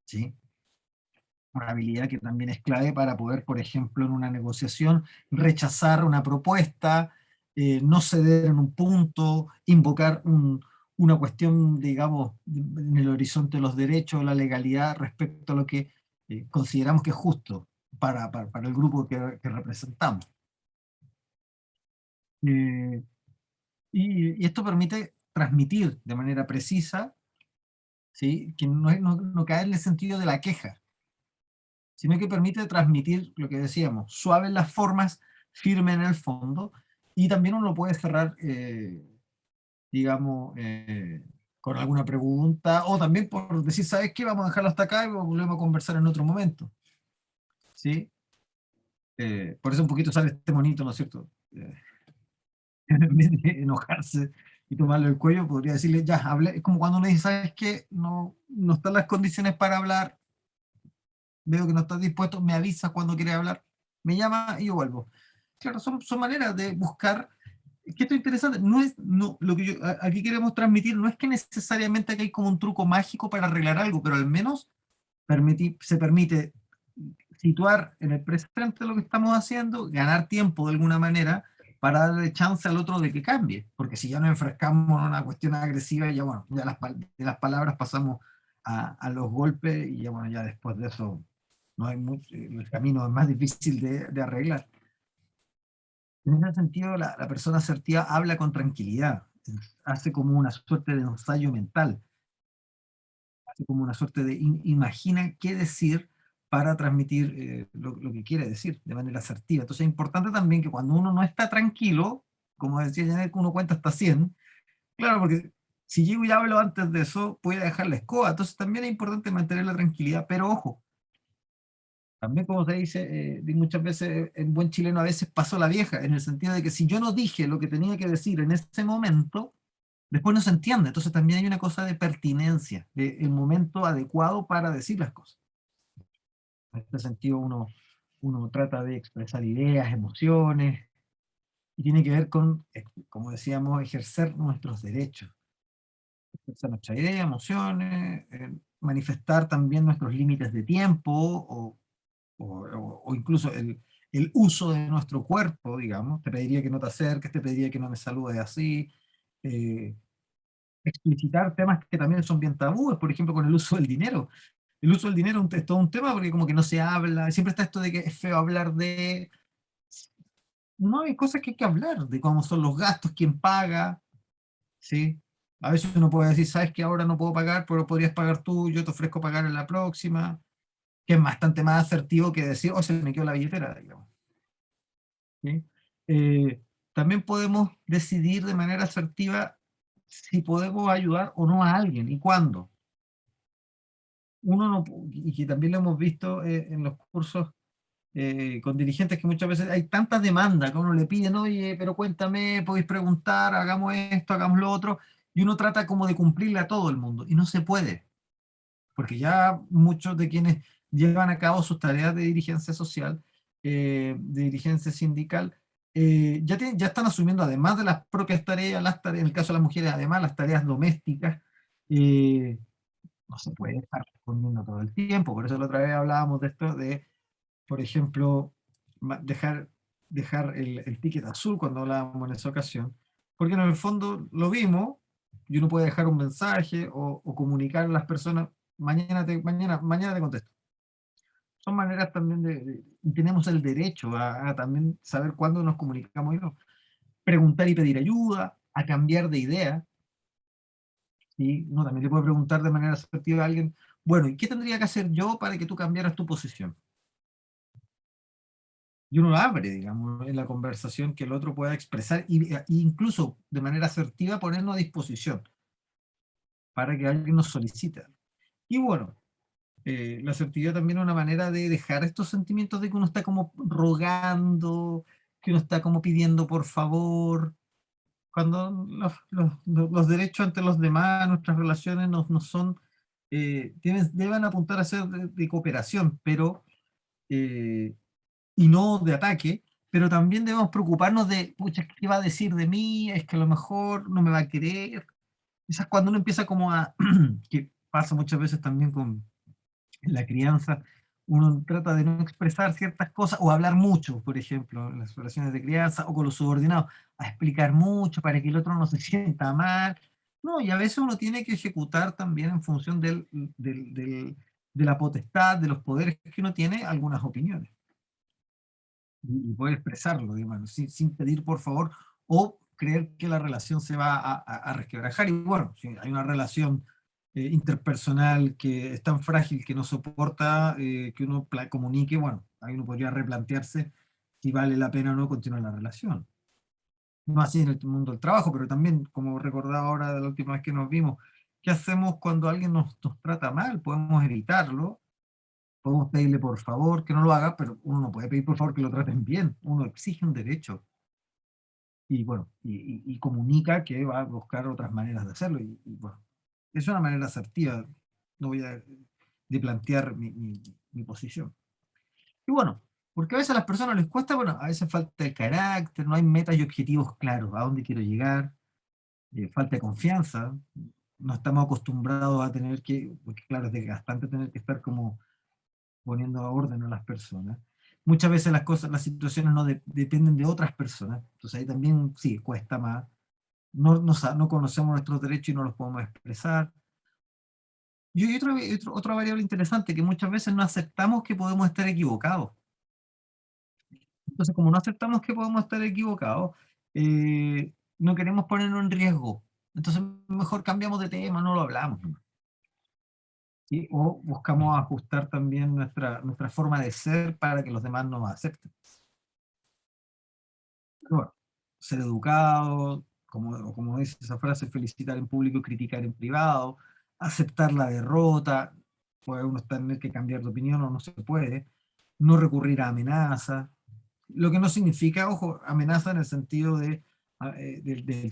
¿sí? Una habilidad que también es clave para poder, por ejemplo, en una negociación, rechazar una propuesta, no ceder en un punto, invocar una cuestión, digamos, en el horizonte de los derechos, la legalidad respecto a lo que consideramos que es justo para el grupo que representamos. Eh, y esto permite transmitir de manera precisa, ¿sí? Que no caer en el sentido de la queja, sino que permite transmitir lo que decíamos, suave en las formas, firme en el fondo, y también uno lo puede cerrar, digamos, con alguna pregunta, o también por decir, ¿sabes qué? Vamos a dejarlo hasta acá y volvemos a conversar en otro momento, ¿sí? Por eso un poquito sale este monito, ¿no es cierto? En vez de enojarse y tomarle el cuello, podría decirle, ya, hable. Es como cuando uno dice, ¿sabes qué? No están las condiciones para hablar, veo que no estás dispuesto, me avisas cuando quieres hablar, me llama y yo vuelvo. Claro, son maneras de buscar, que esto es interesante, lo que aquí queremos transmitir no es que necesariamente aquí hay como un truco mágico para arreglar algo, pero al menos se permite situar en el presente lo que estamos haciendo, ganar tiempo de alguna manera para darle chance al otro de que cambie, porque si ya nos enfrescamos en una cuestión agresiva, ya bueno, ya de las palabras pasamos a los golpes y ya bueno, ya después de eso no hay mucho, el camino es más difícil de arreglar. En ese sentido, la persona asertiva habla con tranquilidad, hace como una suerte de ensayo mental, hace como una suerte de imagina qué decir para transmitir lo que quiere decir de manera asertiva. Entonces es importante también que cuando uno no está tranquilo, como decía Janet, que uno cuenta hasta 100, claro, porque si llego y hablo antes de eso, puede dejar la escoba. Entonces también es importante mantener la tranquilidad, pero ojo, también como se dice muchas veces en buen chileno, a veces pasó la vieja, en el sentido de que si yo no dije lo que tenía que decir en ese momento, después no se entiende. Entonces también hay una cosa de pertinencia, de el momento adecuado para decir las cosas. En este sentido uno trata de expresar ideas, emociones, y tiene que ver con, como decíamos, ejercer nuestros derechos. Expresar nuestras ideas, emociones, manifestar también nuestros límites de tiempo o incluso el uso de nuestro cuerpo, digamos. Te pediría que no te acerques, te pediría que no me saludes así. eh, Explicitar temas que también son bien tabúes, por ejemplo, con el uso del dinero. El uso del dinero es todo un tema porque como que no se habla, siempre está esto de que es feo hablar de... No, hay cosas que hay que hablar, de cómo son los gastos, quién paga, ¿sí? A veces uno puede decir, sabes que ahora no puedo pagar, pero podrías pagar tú, yo te ofrezco pagar en la próxima, que es bastante más asertivo que decir, oh, se me quedó la billetera, digamos. ¿Sí? Eh, También podemos decidir de manera asertiva si podemos ayudar o no a alguien y cuándo. Uno no, y que también lo hemos visto en los cursos con dirigentes que muchas veces hay tanta demanda que uno le piden, oye, pero cuéntame, podéis preguntar, hagamos esto, hagamos lo otro, y uno trata como de cumplirle a todo el mundo, y no se puede, porque ya muchos de quienes llevan a cabo sus tareas de dirigencia social, de dirigencia sindical, ya están asumiendo, además de las propias tareas, en el caso de las mujeres, además las tareas domésticas, eh, no se puede estar respondiendo todo el tiempo, por eso la otra vez hablábamos de esto, de, por ejemplo, dejar el ticket azul cuando hablábamos en esa ocasión, porque en el fondo lo vimos, y uno puede dejar un mensaje o comunicar a las personas, mañana te contesto. son maneras también y tenemos el derecho a también saber cuándo nos comunicamos y no. Preguntar y pedir ayuda, a cambiar de idea, ¿sí? Uno también le puede preguntar de manera asertiva a alguien, bueno, ¿y qué tendría que hacer yo para que tú cambiaras tu posición? Y uno abre, digamos, en la conversación que el otro pueda expresar e incluso de manera asertiva ponernos a disposición para que alguien nos solicite. Y bueno, la asertividad también es una manera de dejar estos sentimientos de que uno está como rogando, que uno está como pidiendo por favor, cuando los derechos ante los demás, nuestras relaciones no son, deben apuntar a ser de cooperación, pero, y no de ataque, pero también debemos preocuparnos de, pucha, ¿qué va a decir de mí? Es que a lo mejor no me va a querer. Esas cuando uno empieza como a, que pasa muchas veces también con la crianza, uno trata de no expresar ciertas cosas o hablar mucho, por ejemplo, en las relaciones de crianza o con los subordinados, a explicar mucho para que el otro no se sienta mal. No, y a veces uno tiene que ejecutar también en función de la potestad, de los poderes que uno tiene, algunas opiniones. Y poder expresarlo, digamos, sin pedir por favor, o creer que la relación se va a resquebrajar. Y bueno, si hay una relación interpersonal que es tan frágil que no soporta que uno comunique, bueno, ahí uno podría replantearse si vale la pena o no continuar la relación. No así en el mundo del trabajo, pero también, como recordaba ahora de la última vez que nos vimos, ¿qué hacemos cuando alguien nos trata mal? Podemos evitarlo, podemos pedirle por favor que no lo haga, pero uno no puede pedir por favor que lo traten bien, uno exige un derecho. Y bueno, y comunica que va a buscar otras maneras de hacerlo. Y bueno, es una manera asertiva, no voy de plantear mi posición. Y bueno, porque a veces a las personas les cuesta, bueno, a veces falta el carácter, no hay metas y objetivos claros, a dónde quiero llegar, falta de confianza, no estamos acostumbrados a tener que, porque claro, es desgastante tener que estar como poniendo orden a las personas. Muchas veces las cosas, las situaciones no dependen de otras personas, entonces ahí también sí, cuesta más. No conocemos nuestros derechos y no los podemos expresar. Y hay otra variable interesante, que muchas veces no aceptamos que podemos estar equivocados. Entonces, como no aceptamos que podemos estar equivocados, no queremos ponernos en riesgo. Entonces, mejor cambiamos de tema, no lo hablamos. ¿Sí? O buscamos ajustar también nuestra forma de ser para que los demás nos acepten. Pero bueno, ser educado, como dice esa frase, felicitar en público, criticar en privado, aceptar la derrota, puede uno tener que cambiar de opinión o no se puede, no recurrir a amenazas, lo que no significa, ojo, amenaza en el sentido del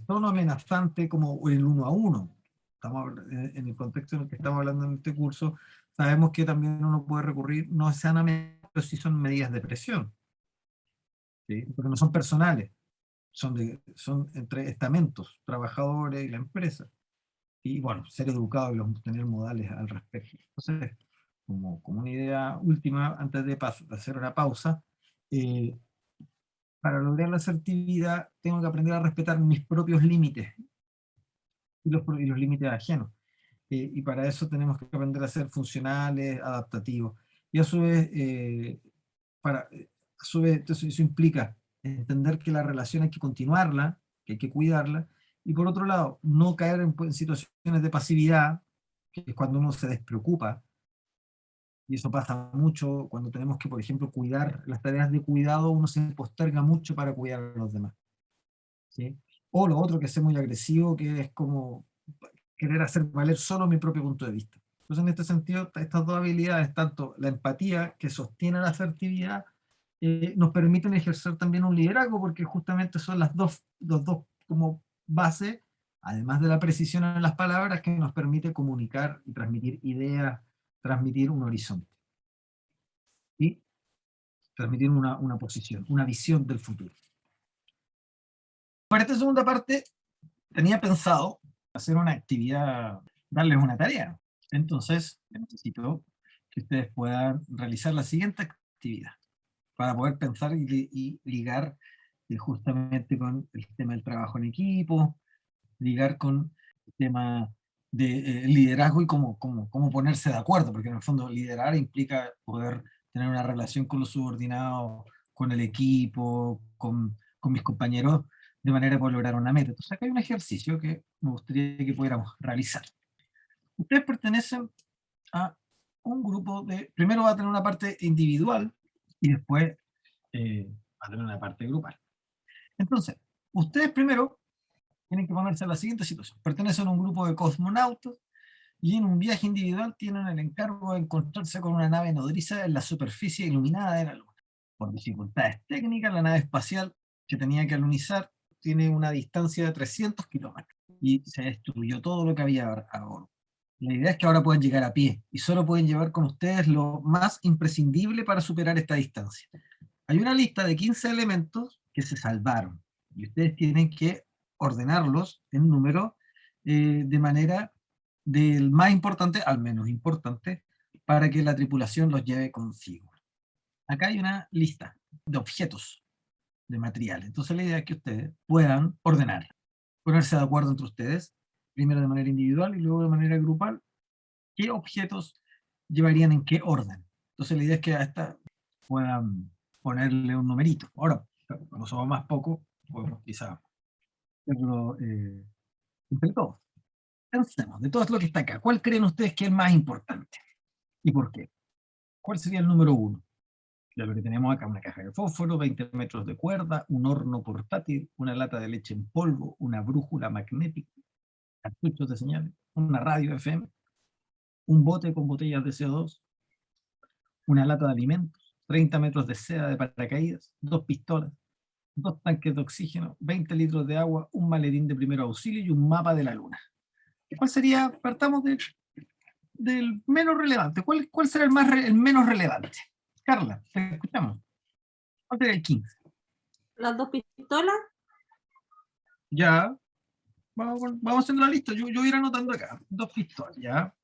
tono amenazante como el uno a uno. En el contexto en el que estamos hablando en este curso, sabemos que también uno puede recurrir, no sean amenazas, pero sí son medidas de presión, ¿sí? Porque no son personales, son entre estamentos, trabajadores y la empresa. Y bueno, ser educado y tener modales al respecto. Entonces, como una idea última, antes de hacer una pausa, eh, para lograr la asertividad tengo que aprender a respetar mis propios límites y los límites ajenos. Y para eso tenemos que aprender a ser funcionales, adaptativos. Y a su vez, entonces eso implica entender que la relación hay que continuarla, que hay que cuidarla, y por otro lado, no caer en situaciones de pasividad, que es cuando uno se despreocupa, y eso pasa mucho cuando tenemos que, por ejemplo, cuidar las tareas de cuidado, uno se posterga mucho para cuidar a los demás, ¿sí? O lo otro que es ser muy agresivo, que es como querer hacer valer solo mi propio punto de vista. Entonces, en este sentido, estas dos habilidades, tanto la empatía que sostiene la asertividad, nos permiten ejercer también un liderazgo, porque justamente son los dos como base, además de la precisión en las palabras, que nos permite comunicar y transmitir ideas, transmitir un horizonte y transmitir una posición, una visión del futuro. Para esta segunda parte, tenía pensado hacer una actividad, darles una tarea. Entonces, necesito que ustedes puedan realizar la siguiente actividad para poder pensar y ligar justamente con el tema del trabajo en equipo, ligar con el tema de liderazgo y cómo ponerse de acuerdo, porque en el fondo liderar implica poder tener una relación con los subordinados, con el equipo, con mis compañeros, de manera de poder lograr una meta. Entonces acá hay un ejercicio que me gustaría que pudiéramos realizar. Ustedes pertenecen a un grupo de, primero va a tener una parte individual y después va a tener una parte grupal. Entonces, ustedes primero tienen que ponerse en la siguiente situación. Pertenecen a un grupo de cosmonautas y en un viaje individual tienen el encargo de encontrarse con una nave nodriza en la superficie iluminada de la Luna. Por dificultades técnicas, la nave espacial que tenía que alunizar tiene una distancia de 300 kilómetros y se destruyó todo lo que había a bordo. La idea es que ahora pueden llegar a pie y solo pueden llevar con ustedes lo más imprescindible para superar esta distancia. Hay una lista de 15 elementos que se salvaron y ustedes tienen que ordenarlos en número de manera del más importante al menos importante para que la tripulación los lleve consigo. Acá hay una lista de objetos, de materiales. Entonces la idea es que ustedes puedan ordenar, ponerse de acuerdo entre ustedes, primero de manera individual y luego de manera grupal, qué objetos llevarían en qué orden. Entonces la idea es que a esta puedan ponerle un numerito. Ahora, como somos más pocos, podemos quizá hacerlo entre todos. Pensemos, de todo lo que está acá, ¿cuál creen ustedes que es más importante? ¿Y por qué? ¿Cuál sería el número 1? Ya lo que tenemos acá, una caja de fósforo, 20 metros de cuerda, un horno portátil, una lata de leche en polvo, una brújula magnética, cartuchos de señales, una radio FM, un bote con botellas de CO2, una lata de alimentos, 30 metros de seda de paracaídas, 2 pistolas, 2 tanques de oxígeno, 20 litros de agua, un maletín de primer auxilio y un mapa de la luna. ¿Cuál sería, partamos del menos relevante, cuál será el menos relevante? Carla, te escuchamos. ¿Cuál sería el 15? Las 2 pistolas. Ya, vamos haciendo la lista, yo voy a ir anotando acá, 2 pistolas, ya.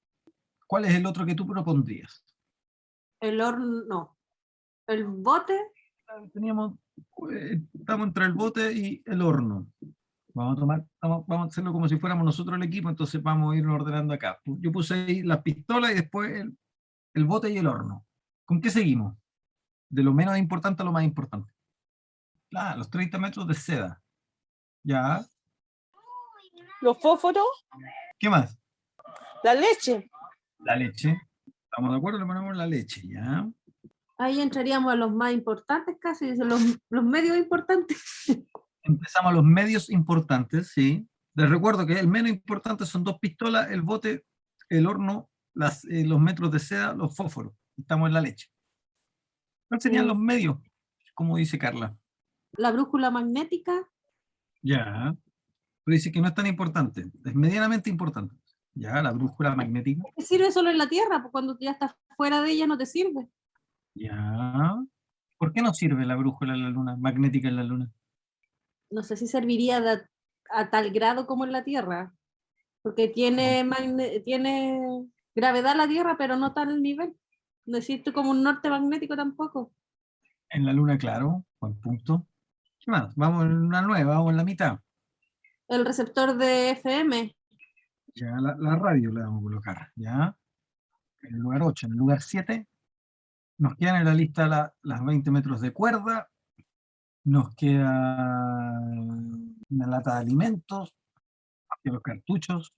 ¿Cuál es el otro que tú propondrías? El horno, no. El bote. Teníamos, estamos entre el bote y el horno. Vamos a hacerlo como si fuéramos nosotros el equipo, entonces vamos a ir ordenando acá. Yo puse ahí las pistolas y después el bote y el horno. ¿Con qué seguimos? De lo menos importante a lo más importante. Los 30 metros de seda. Ya. Los fósforos, ¿Qué más? la leche. La leche. ¿Estamos de acuerdo? Le ponemos la leche, ya. Ahí entraríamos a los más importantes casi, los medios importantes. Empezamos a los medios importantes, sí. Les recuerdo que el menos importante son 2 pistolas, el bote, el horno, los metros de seda, los fósforos. Estamos en la leche. ¿Cuáles serían los medios? Como dice Carla. La brújula magnética. Ya. Pero dice que no es tan importante, es medianamente importante. Ya, la brújula magnética. ¿Te sirve solo en la Tierra? Pues cuando ya estás fuera de ella no te sirve. Ya. ¿Por qué no sirve la brújula en la luna, magnética en la luna? No sé si serviría a tal grado como en la Tierra. Porque tiene gravedad la Tierra, pero no tal nivel. No existe como un norte magnético tampoco. En la luna, claro, buen punto. ¿Qué más? Vamos en una nueva, vamos en la mitad. El receptor de FM. Ya la radio le vamos a colocar, ¿ya? En el lugar 8. En el lugar 7 nos quedan en la lista las 20 metros de cuerda, nos queda una lata de alimentos, los cartuchos,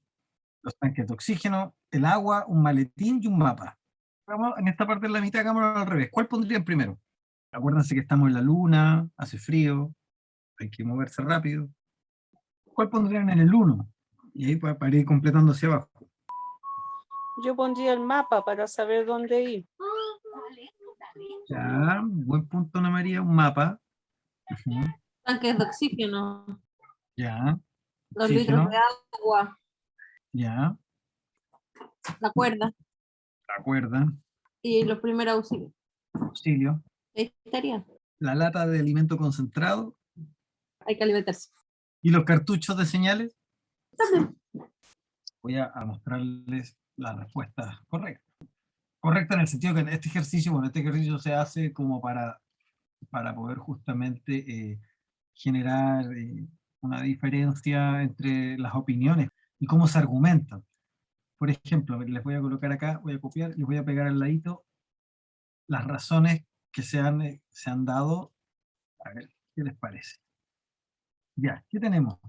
los tanques de oxígeno, el agua, un maletín y un mapa. Vamos, en esta parte de la mitad, hagámoslo al revés. ¿Cuál pondrían primero? Acuérdense que estamos en la luna, hace frío, hay que moverse rápido. ¿Cuál pondrían en el 1? Y ahí para ir completando hacia abajo. Yo pondría el mapa para saber dónde ir. Ya, buen punto, Ana María, un mapa. Tanques de oxígeno. Ya. Los Oxígeno. litros de agua. Ya. La cuerda. La cuerda. Y los primeros auxilios. Auxilio. Ahí estaría. La lata de alimento concentrado. Hay que alimentarse. Y los cartuchos de señales. También. Voy a mostrarles la respuesta correcta. Correcta en el sentido que este ejercicio se hace como para poder justamente generar una diferencia entre las opiniones y cómo se argumentan. Por ejemplo, les voy a colocar acá, voy a copiar, les voy a pegar al ladito las razones que se han dado. A ver, ¿qué les parece? Ya, ¿qué tenemos?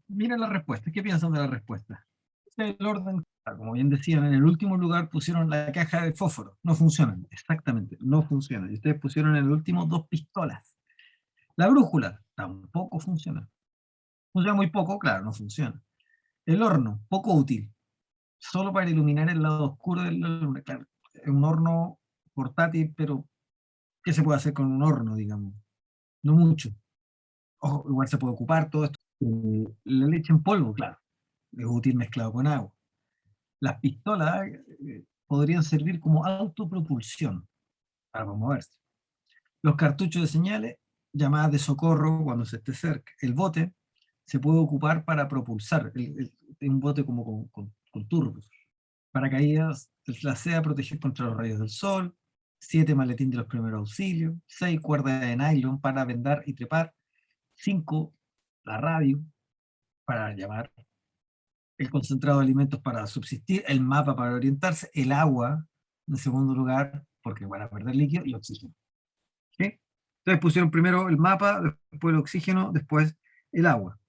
Miren la respuesta. ¿Qué piensan de la respuesta? Este es el orden, como bien decían, en el último lugar pusieron la caja de fósforo. No funcionan, exactamente, no funcionan. Y ustedes pusieron en el último 2 pistolas. La brújula tampoco funciona. Funciona muy poco, claro, no funciona. El horno, poco útil. Solo para iluminar el lado oscuro del luna. Claro, es un horno portátil, pero ¿qué se puede hacer con un horno, digamos? No mucho. Ojo, igual se puede ocupar todo esto. La leche en polvo, claro, es útil mezclado con agua. Las pistolas podrían servir como autopropulsión para moverse. Los cartuchos de señales, llamadas de socorro cuando se esté cerca. El bote se puede ocupar para propulsar, un bote como con turbos. Paracaídas, la SEA proteger contra los rayos del sol. 7 maletín de los primeros auxilios. 6 cuerdas de nylon para vendar y trepar. 5 la radio para llamar. El concentrado de alimentos para subsistir. El mapa para orientarse. El agua, en segundo lugar, porque van a perder líquido, y oxígeno. ¿Sí? Entonces pusieron primero el mapa, después el oxígeno, después el agua,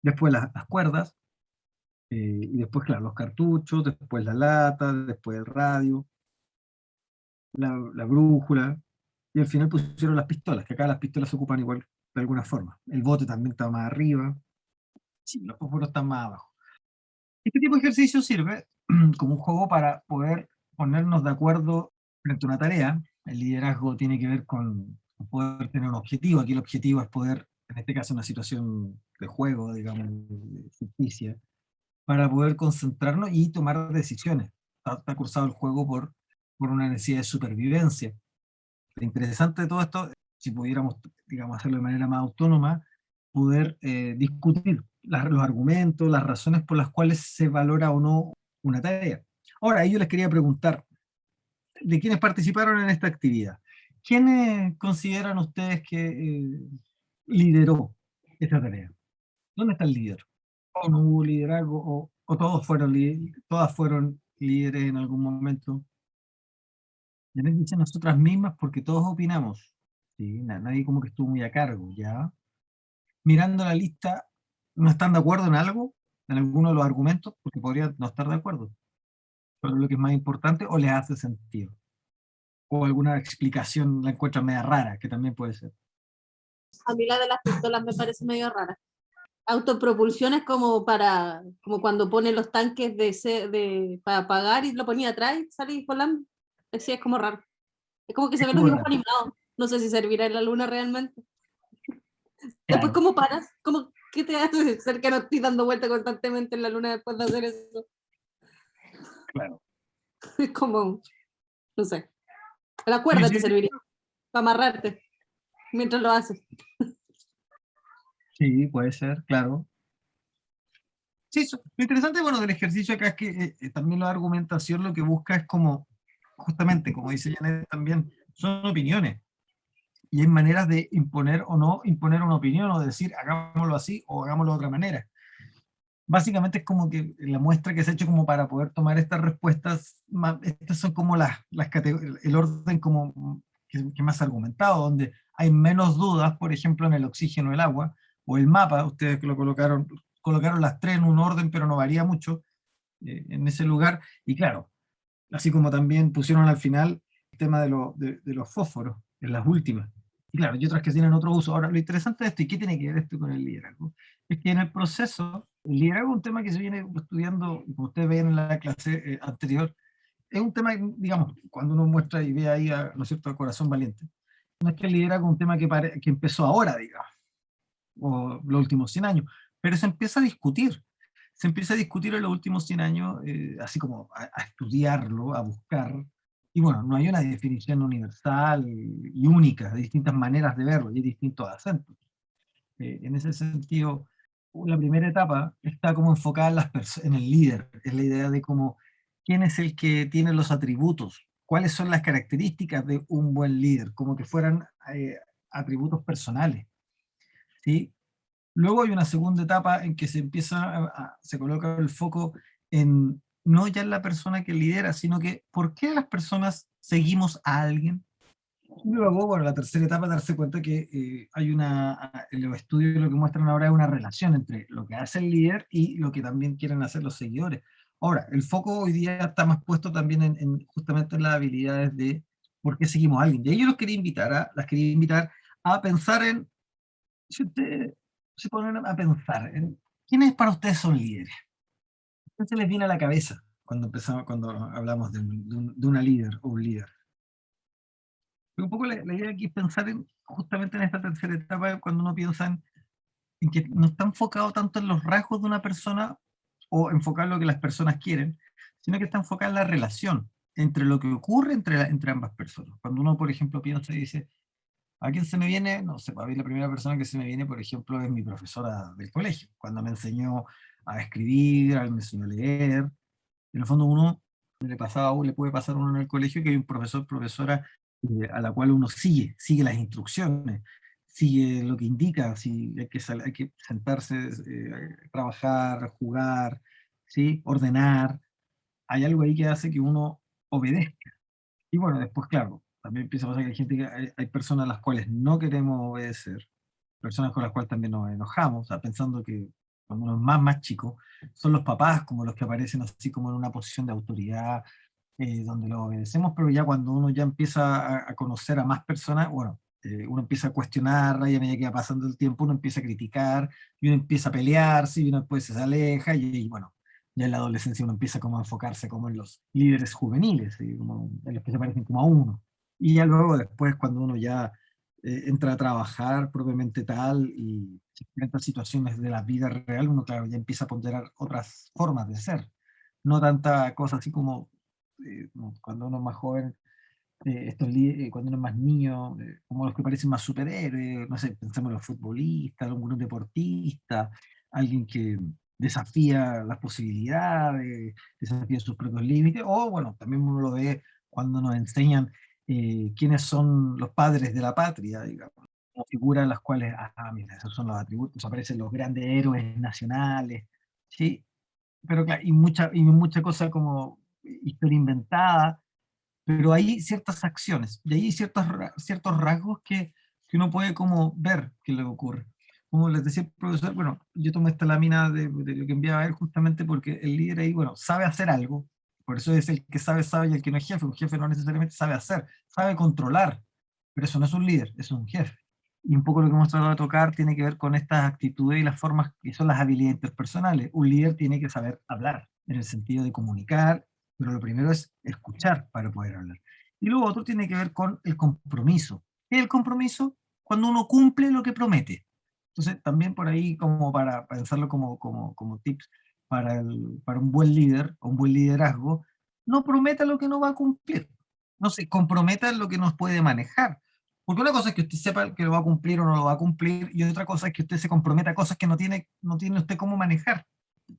después las cuerdas, y después, claro, los cartuchos, después la lata, después el radio, la brújula, y al final pusieron las pistolas, que acá las pistolas se ocupan igual de alguna forma. El bote también está más arriba, sí, los fósforos están más abajo. Este tipo de ejercicio sirve como un juego para poder ponernos de acuerdo frente a una tarea. El liderazgo tiene que ver con poder tener un objetivo. Aquí el objetivo es poder, en este caso una situación de juego, digamos, de ficticia, para poder concentrarnos y tomar decisiones. Está cursado el juego por una necesidad de supervivencia. Lo interesante de todo esto, si pudiéramos, digamos, hacerlo de manera más autónoma, poder discutir los argumentos, las razones por las cuales se valora o no una tarea. Ahora, yo les quería preguntar, de quienes participaron en esta actividad, ¿quiénes consideran ustedes que lideró esta tarea? ¿Dónde está el líder? ¿O no hubo liderazgo? ¿O todos fueron todas fueron líderes en algún momento? Janet dice nosotras mismas porque todos opinamos. ¿Sí? Nadie como que estuvo muy a cargo, ¿ya? Mirando la lista, ¿no están de acuerdo en algo? ¿En alguno de los argumentos? Porque podrían no estar de acuerdo. Pero lo que es más importante, o les hace sentido. O alguna explicación la encuentran media rara, que también puede ser. A mí la de las pistolas me parece medio rara. Autopropulsión es como cuando pone los tanques para apagar y lo ponía atrás y salís volando. Sí, es como raro. Es como que se ven los dibujos animados. No sé si servirá en la luna realmente. Después, ¿cómo paras? ¿Qué te hace ser que no estoy dando vuelta constantemente en la luna después de hacer eso? Claro. Es como, no sé. La cuerda te serviría para amarrarte mientras lo haces. Sí, puede ser, claro. Sí, lo interesante, bueno, del ejercicio acá es que también la argumentación lo que busca es como, justamente, como dice Janet también, son opiniones. Y hay maneras de imponer o no imponer una opinión, o decir, hagámoslo así o hagámoslo de otra manera. Básicamente es como que la muestra que se ha hecho como para poder tomar estas respuestas, estas son como el orden como que más argumentado, donde hay menos dudas, por ejemplo, en el oxígeno, el agua, o el mapa, ustedes que lo colocaron las tres en un orden, pero no varía mucho en ese lugar, y claro, así como también pusieron al final el tema de los fósforos, en las últimas. Y claro, y otras que tienen otro uso. Ahora, lo interesante de esto, ¿y qué tiene que ver esto con el liderazgo? Es que en el proceso, el liderazgo es un tema que se viene estudiando, como ustedes veían en la clase anterior, es un tema, digamos, cuando uno muestra y ve ahí, ¿no es cierto?, a Corazón Valiente. No es que el liderazgo es un tema que empezó ahora, digamos, o los últimos 100 años, pero se empieza a discutir. Se empieza a discutir en los últimos 100 años, así como a estudiarlo, a buscar. Y bueno, no hay una definición universal y única, de distintas maneras de verlo, y hay distintos acentos. En ese sentido, la primera etapa está como enfocada en el líder, es la idea de cómo, quién es el que tiene los atributos, cuáles son las características de un buen líder, como que fueran atributos personales, ¿sí? Luego hay una segunda etapa en que se coloca el foco en no ya en la persona que lidera, sino que ¿por qué las personas seguimos a alguien? Y luego, bueno, la tercera etapa es darse cuenta que hay los estudios lo que muestran ahora es una relación entre lo que hace el líder y lo que también quieren hacer los seguidores. Ahora, el foco hoy día está más puesto también justamente en las habilidades de por qué seguimos a alguien. Y ahí yo las quería invitar a pensar en, si ustedes se ponen a pensar en quiénes para ustedes son líderes. ¿Qué se les viene a la cabeza cuando hablamos de una líder o un líder? Pero un poco la idea aquí es pensar justamente en esta tercera etapa, cuando uno piensa en que no está enfocado tanto en los rasgos de una persona o enfocar lo que las personas quieren, sino que está enfocado en la relación entre lo que ocurre entre ambas personas. Cuando uno, por ejemplo, piensa y dice, ¿a quién se me viene? No sé, para mí la primera persona que se me viene, por ejemplo, es mi profesora del colegio, cuando me enseñó a escribir, me enseñó a leer. En el fondo uno le puede pasar a uno en el colegio que hay un profesor, profesora a la cual uno sigue las instrucciones, sigue lo que indica, si hay que sentarse, trabajar, jugar, ¿sí? Ordenar. Hay algo ahí que hace que uno obedezca. Y bueno, después, claro, también empieza a pasar que hay gente hay personas a las cuales no queremos obedecer, personas con las cuales también nos enojamos, o sea, pensando que cuando uno es más chico, son los papás como los que aparecen así como en una posición de autoridad, donde lo obedecemos, pero ya cuando uno ya empieza a conocer a más personas, bueno, uno empieza a cuestionar, y a medida que va pasando el tiempo, uno empieza a criticar, y uno empieza a pelearse, y uno después se aleja, y bueno, ya en la adolescencia uno empieza como a enfocarse como en los líderes juveniles, ¿sí? Como en los que se parecen como a uno. Y ya luego después cuando uno ya entra a trabajar propiamente tal y se enfrenta a situaciones de la vida real, uno claro, ya empieza a ponderar otras formas de ser. No tanta cosa así como cuando uno es más joven, cuando uno es más niño, como los que parecen más superhéroes, no sé, pensemos en los futbolistas, algún deportista, alguien que desafía las posibilidades, desafía sus propios límites, o bueno, también uno lo ve cuando nos enseñan quiénes son los padres de la patria, digamos, como figuras en las cuales, mira, esos son los atributos, aparecen los grandes héroes nacionales, ¿sí? Pero claro, y mucha cosa como historia inventada, pero hay ciertas acciones, y hay ciertos rasgos que uno puede como ver que le ocurre. Como les decía el profesor, bueno, yo tomé esta lámina de lo que enviaba él justamente porque el líder ahí, bueno, sabe hacer algo, por eso es el que sabe y el que no es jefe. Un jefe no necesariamente sabe hacer, sabe controlar, pero eso no es un líder, es un jefe. Y un poco lo que hemos tratado de tocar tiene que ver con estas actitudes y las formas que son las habilidades interpersonales. Un líder tiene que saber hablar, en el sentido de comunicar, pero lo primero es escuchar para poder hablar. Y lo otro tiene que ver con el compromiso. ¿Qué es el compromiso? Cuando uno cumple lo que promete. Entonces, también por ahí, como para pensarlo como tips para un buen líder o un buen liderazgo, no prometa lo que no va a cumplir. No se comprometa en lo que nos puede manejar. Porque una cosa es que usted sepa que lo va a cumplir o no lo va a cumplir, y otra cosa es que usted se comprometa a cosas que no tiene usted cómo manejar.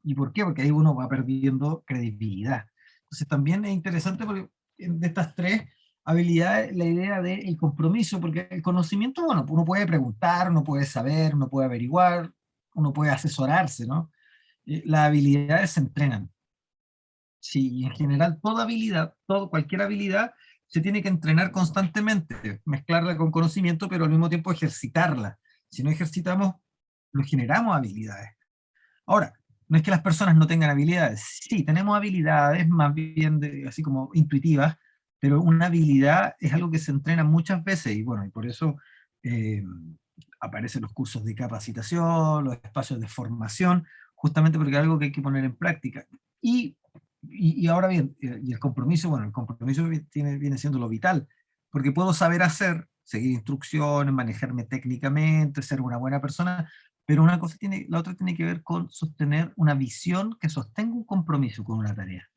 ¿Y por qué? Porque ahí uno va perdiendo credibilidad. Entonces también es interesante porque de estas tres habilidades, la idea del compromiso, porque el conocimiento, bueno, uno puede preguntar, uno puede saber, uno puede averiguar, uno puede asesorarse, ¿no? Las habilidades se entrenan. Sí, y en general toda habilidad, cualquier habilidad, se tiene que entrenar constantemente, mezclarla con conocimiento, pero al mismo tiempo ejercitarla. Si no ejercitamos, no generamos habilidades. Ahora, no es que las personas no tengan habilidades, sí, tenemos habilidades más bien así como intuitivas, pero una habilidad es algo que se entrena muchas veces, y bueno, y por eso eh, aparecen los cursos de capacitación, los espacios de formación, justamente porque es algo que hay que poner en práctica. Y ahora bien, y el compromiso, bueno, el compromiso viene siendo lo vital, porque puedo saber hacer, seguir instrucciones, manejarme técnicamente, ser una buena persona, pero la otra tiene que ver con sostener una visión que sostenga un compromiso con una tarea.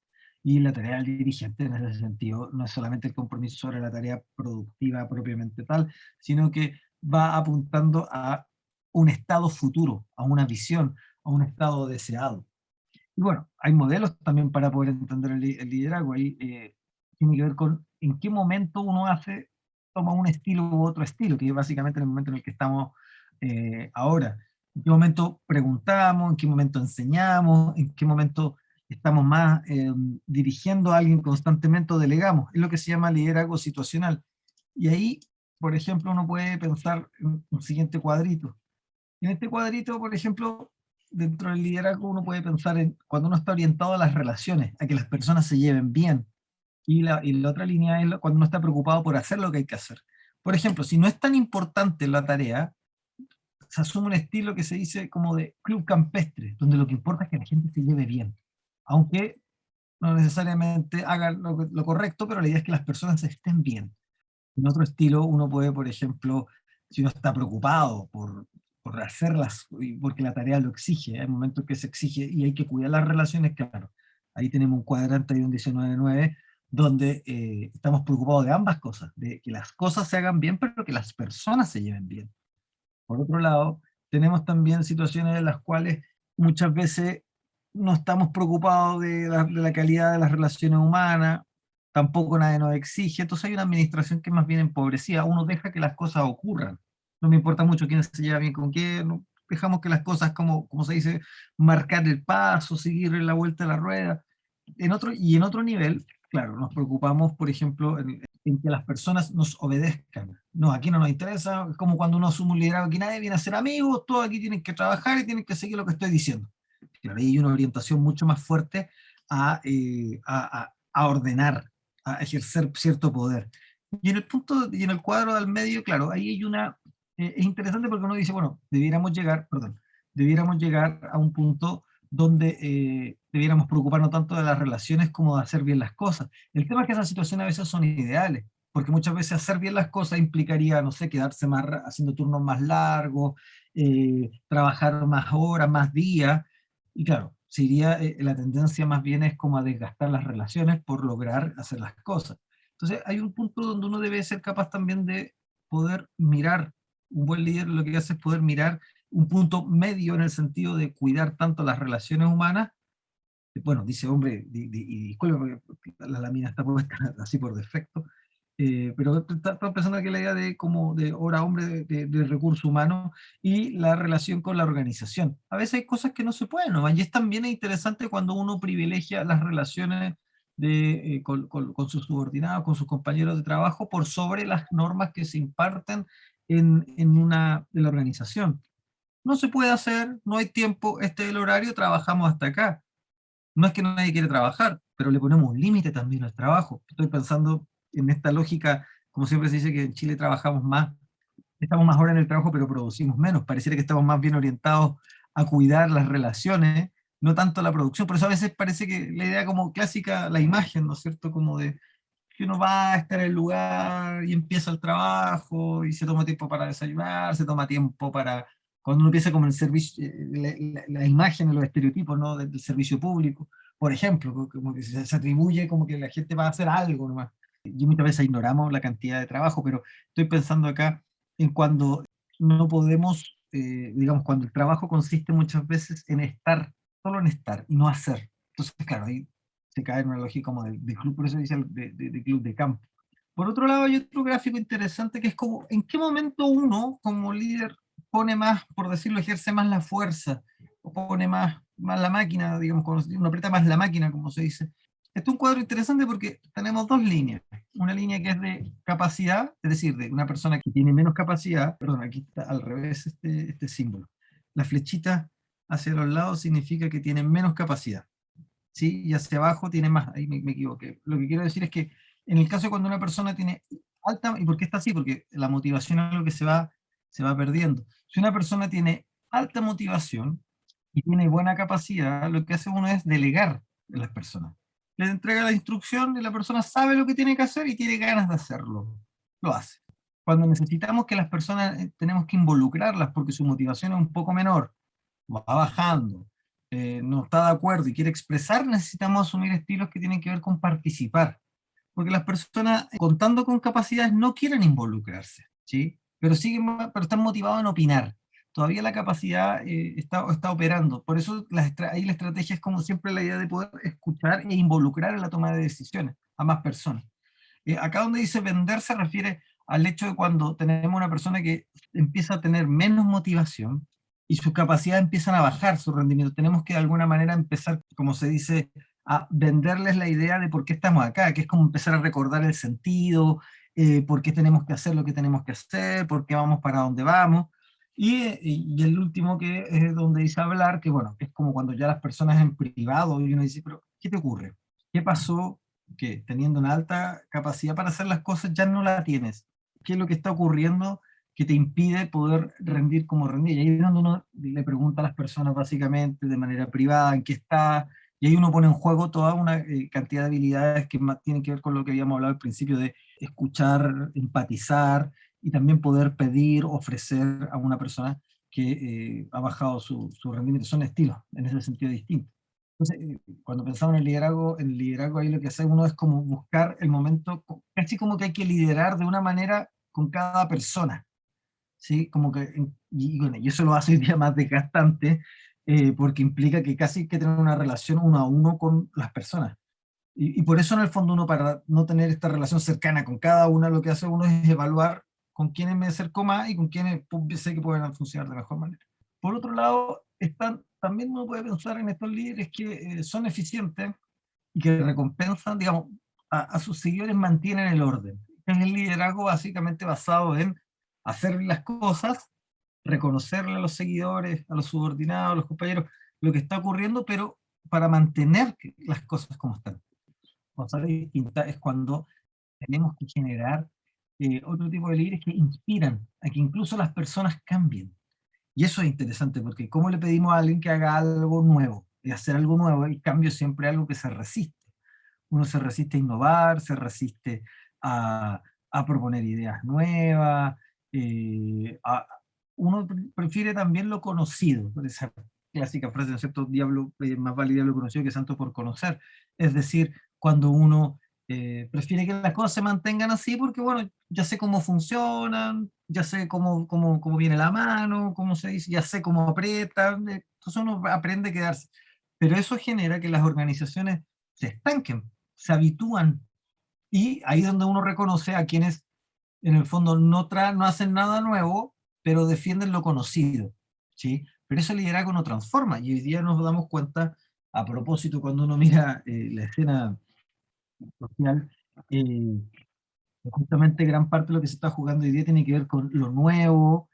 Y la tarea del dirigente en ese sentido no es solamente el compromiso sobre la tarea productiva propiamente tal, sino que va apuntando a un estado futuro, a una visión, a un estado deseado. Y bueno, hay modelos también para poder entender el liderazgo. Ahí tiene que ver con en qué momento uno toma un estilo u otro estilo, que es básicamente el momento en el que estamos ahora. En qué momento preguntamos, en qué momento enseñamos, en qué momento estamos más dirigiendo a alguien constantemente o delegamos. Es lo que se llama liderazgo situacional. Y ahí por ejemplo, uno puede pensar en un siguiente cuadrito. En este cuadrito, por ejemplo, dentro del liderazgo uno puede pensar en cuando uno está orientado a las relaciones, a que las personas se lleven bien. Y la otra línea es cuando uno está preocupado por hacer lo que hay que hacer. Por ejemplo, si no es tan importante la tarea, se asume un estilo que se dice como de club campestre, donde lo que importa es que la gente se lleve bien. Aunque no necesariamente hagan lo correcto, pero la idea es que las personas estén bien. En otro estilo, uno puede, por ejemplo, si uno está preocupado por hacerlas, porque la tarea lo exige, hay momentos que se exige y hay que cuidar las relaciones, claro. Ahí tenemos un cuadrante de un 19-9, donde estamos preocupados de ambas cosas, de que las cosas se hagan bien, pero que las personas se lleven bien. Por otro lado, tenemos también situaciones en las cuales muchas veces no estamos preocupados de la calidad de las relaciones humanas, tampoco nadie nos exige, entonces hay una administración que es más bien empobrecida, uno deja que las cosas ocurran. No me importa mucho quién se lleva bien con quién, dejamos que las cosas, como se dice, marcar el paso, seguir la vuelta de la rueda. En otro nivel, claro, nos preocupamos, por ejemplo, en que las personas nos obedezcan. No, aquí no nos interesa, es como cuando uno asume un liderazgo, aquí nadie viene a ser amigos, todos aquí tienen que trabajar y tienen que seguir lo que estoy diciendo. Claro, ahí hay una orientación mucho más fuerte a ordenar, a ejercer cierto poder. Y en el cuadro del medio, claro, ahí hay es interesante porque uno dice, bueno, debiéramos llegar a un punto donde debiéramos preocuparnos tanto de las relaciones como de hacer bien las cosas. El tema es que esas situaciones a veces son ideales, porque muchas veces hacer bien las cosas implicaría, no sé, quedarse más haciendo turnos más largos, trabajar más horas, más días, y claro, la tendencia más bien es como a desgastar las relaciones por lograr hacer las cosas. Entonces hay un punto donde uno debe ser capaz también de poder mirar, un buen líder lo que hace es poder mirar un punto medio en el sentido de cuidar tanto las relaciones humanas. Bueno, dice hombre, y disculpe porque la lámina está puesta así por defecto, pero está pensando aquí la idea de como de hora hombre de recursos humanos y la relación con la organización. A veces hay cosas que no se pueden, ¿no? Y es también interesante cuando uno privilegia las relaciones con sus subordinados, con sus compañeros de trabajo, por sobre las normas que se imparten en la organización. No se puede hacer, no hay tiempo, este es el horario, trabajamos hasta acá. No es que nadie quiere trabajar, pero le ponemos un límite también al trabajo. Estoy pensando en esta lógica, como siempre se dice que en Chile trabajamos más, estamos más horas en el trabajo, pero producimos menos. Pareciera que estamos más bien orientados a cuidar las relaciones, no tanto la producción. Por eso a veces parece que la idea como clásica, la imagen, ¿no es cierto? Como de que uno va a estar en el lugar y empieza el trabajo y se toma tiempo para desayunar, se toma tiempo para, cuando uno empieza como el servicio, la imagen, los estereotipos, ¿no? Del servicio público, por ejemplo, como que se atribuye como que la gente va a hacer algo nomás. Y muchas veces ignoramos la cantidad de trabajo, pero estoy pensando acá en cuando no podemos, digamos, cuando el trabajo consiste muchas veces en estar, solo en estar y no hacer. Entonces, claro, ahí se cae en una lógica como de club, por eso dice de club de campo. Por otro lado, hay otro gráfico interesante que es como, ¿en qué momento uno, como líder, pone más, por decirlo, ejerce más la fuerza, o pone más la máquina, digamos, uno aprieta más la máquina, como se dice? Este es un cuadro interesante porque tenemos dos líneas. Una línea que es de capacidad, es decir, de una persona que tiene menos capacidad, perdón, aquí está al revés este símbolo. La flechita hacia los lados significa que tiene menos capacidad, ¿sí? Y hacia abajo tiene más, ahí me equivoqué. Lo que quiero decir es que en el caso de cuando una persona tiene alta, ¿y por qué está así? Porque la motivación es algo que se va perdiendo. Si una persona tiene alta motivación y tiene buena capacidad, lo que hace uno es delegar a las personas. Le entrega la instrucción y la persona sabe lo que tiene que hacer y tiene ganas de hacerlo. Lo hace. Cuando necesitamos que las personas, tenemos que involucrarlas porque su motivación es un poco menor, va bajando, no está de acuerdo y quiere expresar, necesitamos asumir estilos que tienen que ver con participar. Porque las personas, contando con capacidades, no quieren involucrarse, ¿sí? Pero están motivados en opinar. Todavía la capacidad está operando. Por eso ahí la estrategia es como siempre la idea de poder escuchar e involucrar en la toma de decisiones a más personas. Acá donde dice vender se refiere al hecho de cuando tenemos una persona que empieza a tener menos motivación y sus capacidades empiezan a bajar, su rendimiento. Tenemos que de alguna manera empezar, como se dice, a venderles la idea de por qué estamos acá, que es como empezar a recordar el sentido, por qué tenemos que hacer lo que tenemos que hacer, por qué vamos para donde vamos. Y el último que es donde dice hablar, que bueno, es como cuando ya las personas en privado, y uno dice, pero ¿qué te ocurre? ¿Qué pasó que teniendo una alta capacidad para hacer las cosas ya no la tienes? ¿Qué es lo que está ocurriendo que te impide poder rendir como rendir? Y ahí es donde uno le pregunta a las personas básicamente de manera privada en qué está, y ahí uno pone en juego toda una cantidad de habilidades que más tienen que ver con lo que habíamos hablado al principio de escuchar, empatizar, y también poder pedir, ofrecer a una persona que ha bajado su rendimiento. Son estilos, en ese sentido distintos. Entonces, cuando pensamos en el liderazgo ahí lo que hace uno es como buscar el momento, casi como que hay que liderar de una manera con cada persona, ¿sí? Como que, bueno, y eso lo hace hoy día más desgastante, porque implica que casi hay que tener una relación uno a uno con las personas. Y por eso en el fondo uno, para no tener esta relación cercana con cada una, lo que hace uno es evaluar con quiénes me acerco más y con quiénes sé que pueden funcionar de mejor manera. Por otro lado, también uno puede pensar en estos líderes que son eficientes y que recompensan, digamos, a sus seguidores, mantienen el orden. Es el liderazgo básicamente basado en hacer las cosas, reconocerle a los seguidores, a los subordinados, a los compañeros, lo que está ocurriendo, pero para mantener las cosas como están. Cosa distinta es cuando tenemos que generar otro tipo de líderes que inspiran a que incluso las personas cambien. Y eso es interesante, porque ¿cómo le pedimos a alguien que haga algo nuevo? Y hacer algo nuevo, el cambio es siempre algo que se resiste. Uno se resiste a innovar, se resiste a proponer ideas nuevas, eh, a- uno prefiere también lo conocido, por esa clásica frase, ¿no es cierto? Diablo, más vale diablo conocido que santo por conocer. Es decir, cuando uno prefiere que las cosas se mantengan así, porque bueno, ya sé cómo funcionan, ya sé cómo viene la mano, cómo se dice, ya sé cómo apretan, entonces uno aprende a quedarse. Pero eso genera que las organizaciones se estanquen, se habitúan, y ahí es donde uno reconoce a quienes en el fondo no hacen nada nuevo, pero defienden lo conocido, ¿sí? Pero ese liderazgo no transforma, y hoy día nos damos cuenta, a propósito, cuando uno mira la escena social, eh, justamente gran parte de lo que se está jugando hoy día tiene que ver con lo nuevo,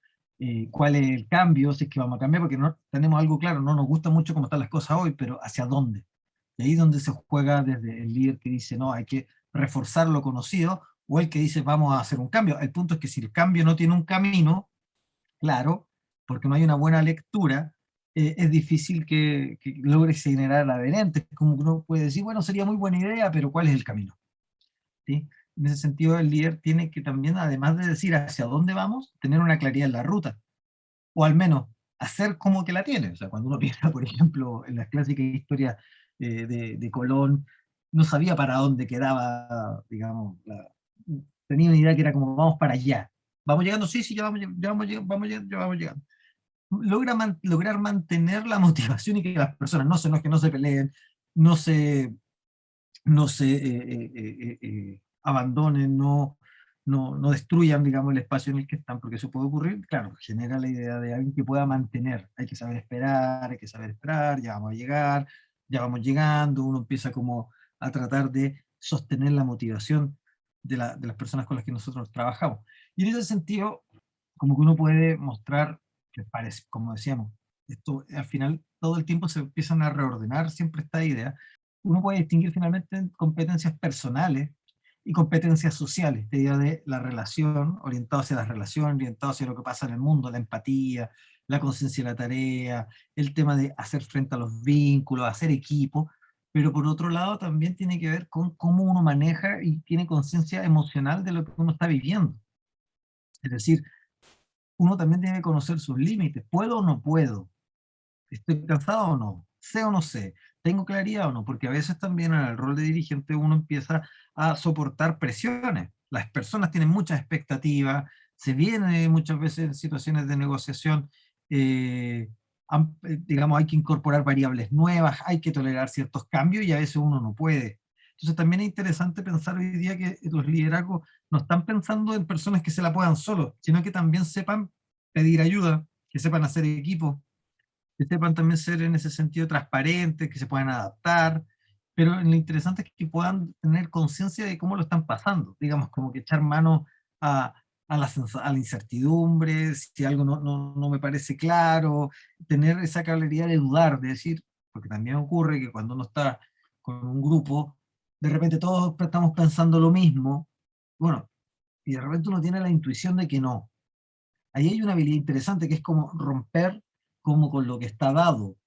cuál es el cambio, si es que vamos a cambiar, porque no tenemos algo claro, no nos gusta mucho cómo están las cosas hoy, pero hacia dónde. Y ahí es donde se juega desde el líder que dice, no, hay que reforzar lo conocido, o el que dice, vamos a hacer un cambio. El punto es que si el cambio no tiene un camino claro, porque no hay una buena lectura, es difícil que logre generar adherentes. Como que uno puede decir, bueno, sería muy buena idea, pero ¿cuál es el camino? ¿Sí? En ese sentido, el líder tiene que también, además de decir hacia dónde vamos, tener una claridad en la ruta, o al menos hacer como que la tiene. O sea, cuando uno piensa, por ejemplo, en las clásicas historias de Colón, no sabía para dónde quedaba, digamos, tenía una idea que era como, vamos para allá. Vamos llegando, sí, sí, ya vamos llegando. Lograr mantener la motivación y que las personas no se enojen, no se peleen, no se, no se abandonen, no destruyan, digamos, el espacio en el que están, porque eso puede ocurrir, claro, genera la idea de alguien que pueda mantener. Hay que saber esperar, hay que saber esperar, ya vamos a llegar, ya vamos llegando, uno empieza como a tratar de sostener la motivación de las personas con las que nosotros trabajamos. Y en ese sentido, como que uno puede mostrar, que parece, como decíamos, esto al final todo el tiempo se empiezan a reordenar siempre esta idea. Uno puede distinguir finalmente en competencias personales y competencias sociales, esta idea de la relación, orientado hacia la relación, orientado hacia lo que pasa en el mundo, la empatía, la conciencia de la tarea, el tema de hacer frente a los vínculos, hacer equipo, pero por otro lado también tiene que ver con cómo uno maneja y tiene conciencia emocional de lo que uno está viviendo. Es decir, uno también tiene que conocer sus límites. ¿Puedo o no puedo? ¿Estoy cansado o no? ¿Sé o no sé? ¿Tengo claridad o no? Porque a veces también en el rol de dirigente uno empieza a soportar presiones. Las personas tienen muchas expectativas, se viene muchas veces en situaciones de negociación, eh, digamos, hay que incorporar variables nuevas, hay que tolerar ciertos cambios y a veces uno no puede. Entonces también es interesante pensar hoy día que los liderazgos no están pensando en personas que se la puedan solos, sino que también sepan pedir ayuda, que sepan hacer equipo, que sepan también ser en ese sentido transparentes, que se puedan adaptar, pero lo interesante es que puedan tener conciencia de cómo lo están pasando, digamos, como que echar mano a, a la incertidumbre, si algo no me parece claro, tener esa claridad de dudar, de decir, porque también ocurre que cuando uno está con un grupo, de repente todos estamos pensando lo mismo, bueno, y de repente uno tiene la intuición de que no. Ahí hay una habilidad interesante que es como romper como con lo que está dado,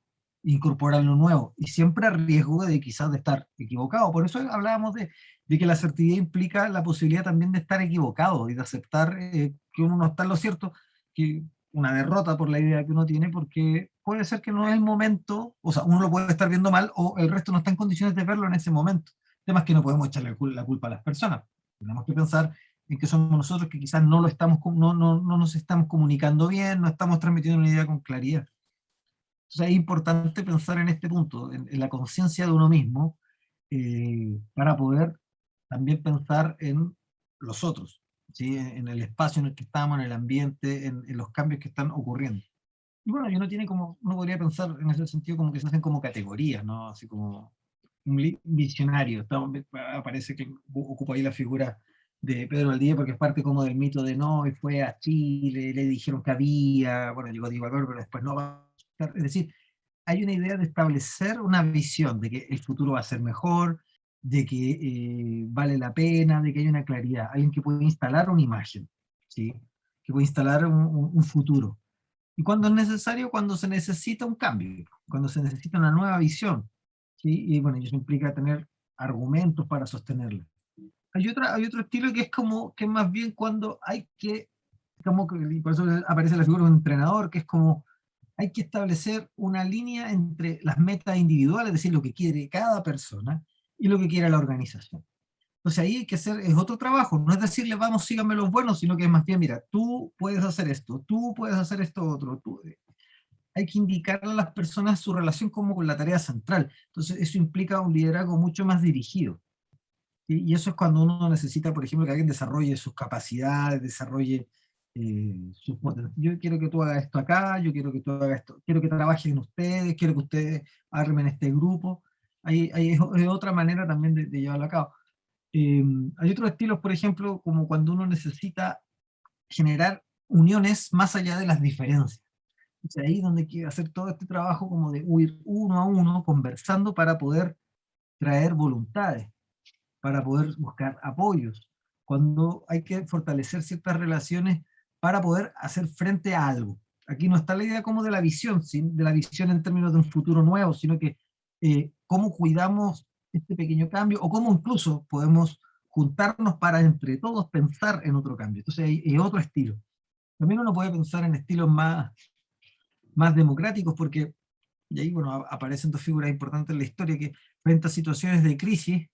incorporar lo nuevo, y siempre a riesgo de quizás de estar equivocado. Por eso hablábamos de que la asertividad implica la posibilidad también de estar equivocado y de aceptar que uno no está en lo cierto, que una derrota por la idea que uno tiene, porque puede ser que no es el momento, o sea, uno lo puede estar viendo mal o el resto no está en condiciones de verlo en ese momento. El tema es que no podemos echarle la culpa a las personas. Tenemos que pensar en que somos nosotros que quizás no lo estamos, no nos estamos comunicando bien, no estamos transmitiendo una idea con claridad. Entonces es importante pensar en este punto, en la conciencia de uno mismo, para poder también pensar en los otros, ¿sí? En el espacio en el que estamos, en el ambiente, en los cambios que están ocurriendo. Y bueno, y uno tiene como, uno podría pensar en ese sentido como que se hacen como categorías, ¿no? Así como un visionario. Aparece que ocupa ahí la figura de Pedro Valdivia porque es parte como del mito de no, y fue a Chile, le dijeron que había, bueno, llegó Diego Alberto, pero después no va a estar. Es decir, hay una idea de establecer una visión de que el futuro va a ser mejor, de que vale la pena, de que hay una claridad. Alguien que puede instalar una imagen, ¿sí? Que puede instalar un futuro. Y cuando es necesario, cuando se necesita un cambio, cuando se necesita una nueva visión, ¿sí? Y bueno, eso implica tener argumentos para sostenerla. Hay otro estilo que es como, que más bien cuando hay que, como que, y por eso aparece la figura de un entrenador, que es como, hay que establecer una línea entre las metas individuales, es decir, lo que quiere cada persona, y lo que quiere la organización. Entonces ahí hay que hacer, es otro trabajo, no es decirle, vamos, síganme los buenos, sino que es más bien, mira, tú puedes hacer esto, tú puedes hacer esto otro, tú, hay que indicarle a las personas su relación como con la tarea central. Entonces eso implica un liderazgo mucho más dirigido. Y eso es cuando uno necesita, por ejemplo, que alguien desarrolle sus capacidades, desarrolle sus potencias. Yo quiero que tú hagas esto acá, yo quiero que tú hagas esto, quiero que trabajen ustedes, quiero que ustedes armen este grupo. Ahí es otra manera también de llevarlo a cabo. Hay otros estilos, por ejemplo, como cuando uno necesita generar uniones más allá de las diferencias. O sea, ahí es donde hay que hacer todo este trabajo como de ir uno a uno, conversando para poder traer voluntades, para poder buscar apoyos, cuando hay que fortalecer ciertas relaciones para poder hacer frente a algo. Aquí no está la idea como de la visión, de la visión en términos de un futuro nuevo, sino que cómo cuidamos este pequeño cambio, o cómo incluso podemos juntarnos para entre todos pensar en otro cambio. Entonces hay otro estilo. También uno puede pensar en estilos más democráticos, porque, y ahí bueno, aparecen dos figuras importantes en la historia, que frente a situaciones de crisis,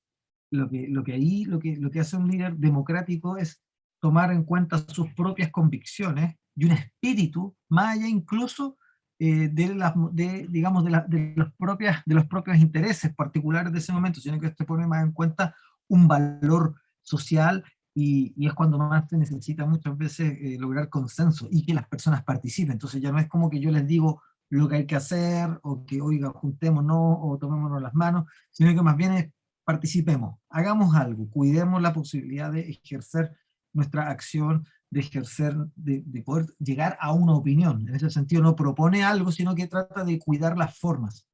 lo que hace un líder democrático es tomar en cuenta sus propias convicciones y un espíritu, más allá incluso digamos, de los propios intereses particulares de ese momento, sino que este pone más en cuenta un valor social, y es cuando más se necesita muchas veces lograr consenso y que las personas participen. Entonces ya no es como que yo les digo lo que hay que hacer, o que, oiga, juntémonos, o tomémonos las manos, sino que más bien es participemos, hagamos algo, cuidemos la posibilidad de ejercer nuestra acción, de ejercer, de poder llegar a una opinión. En ese sentido no propone algo, sino que trata de cuidar las formas.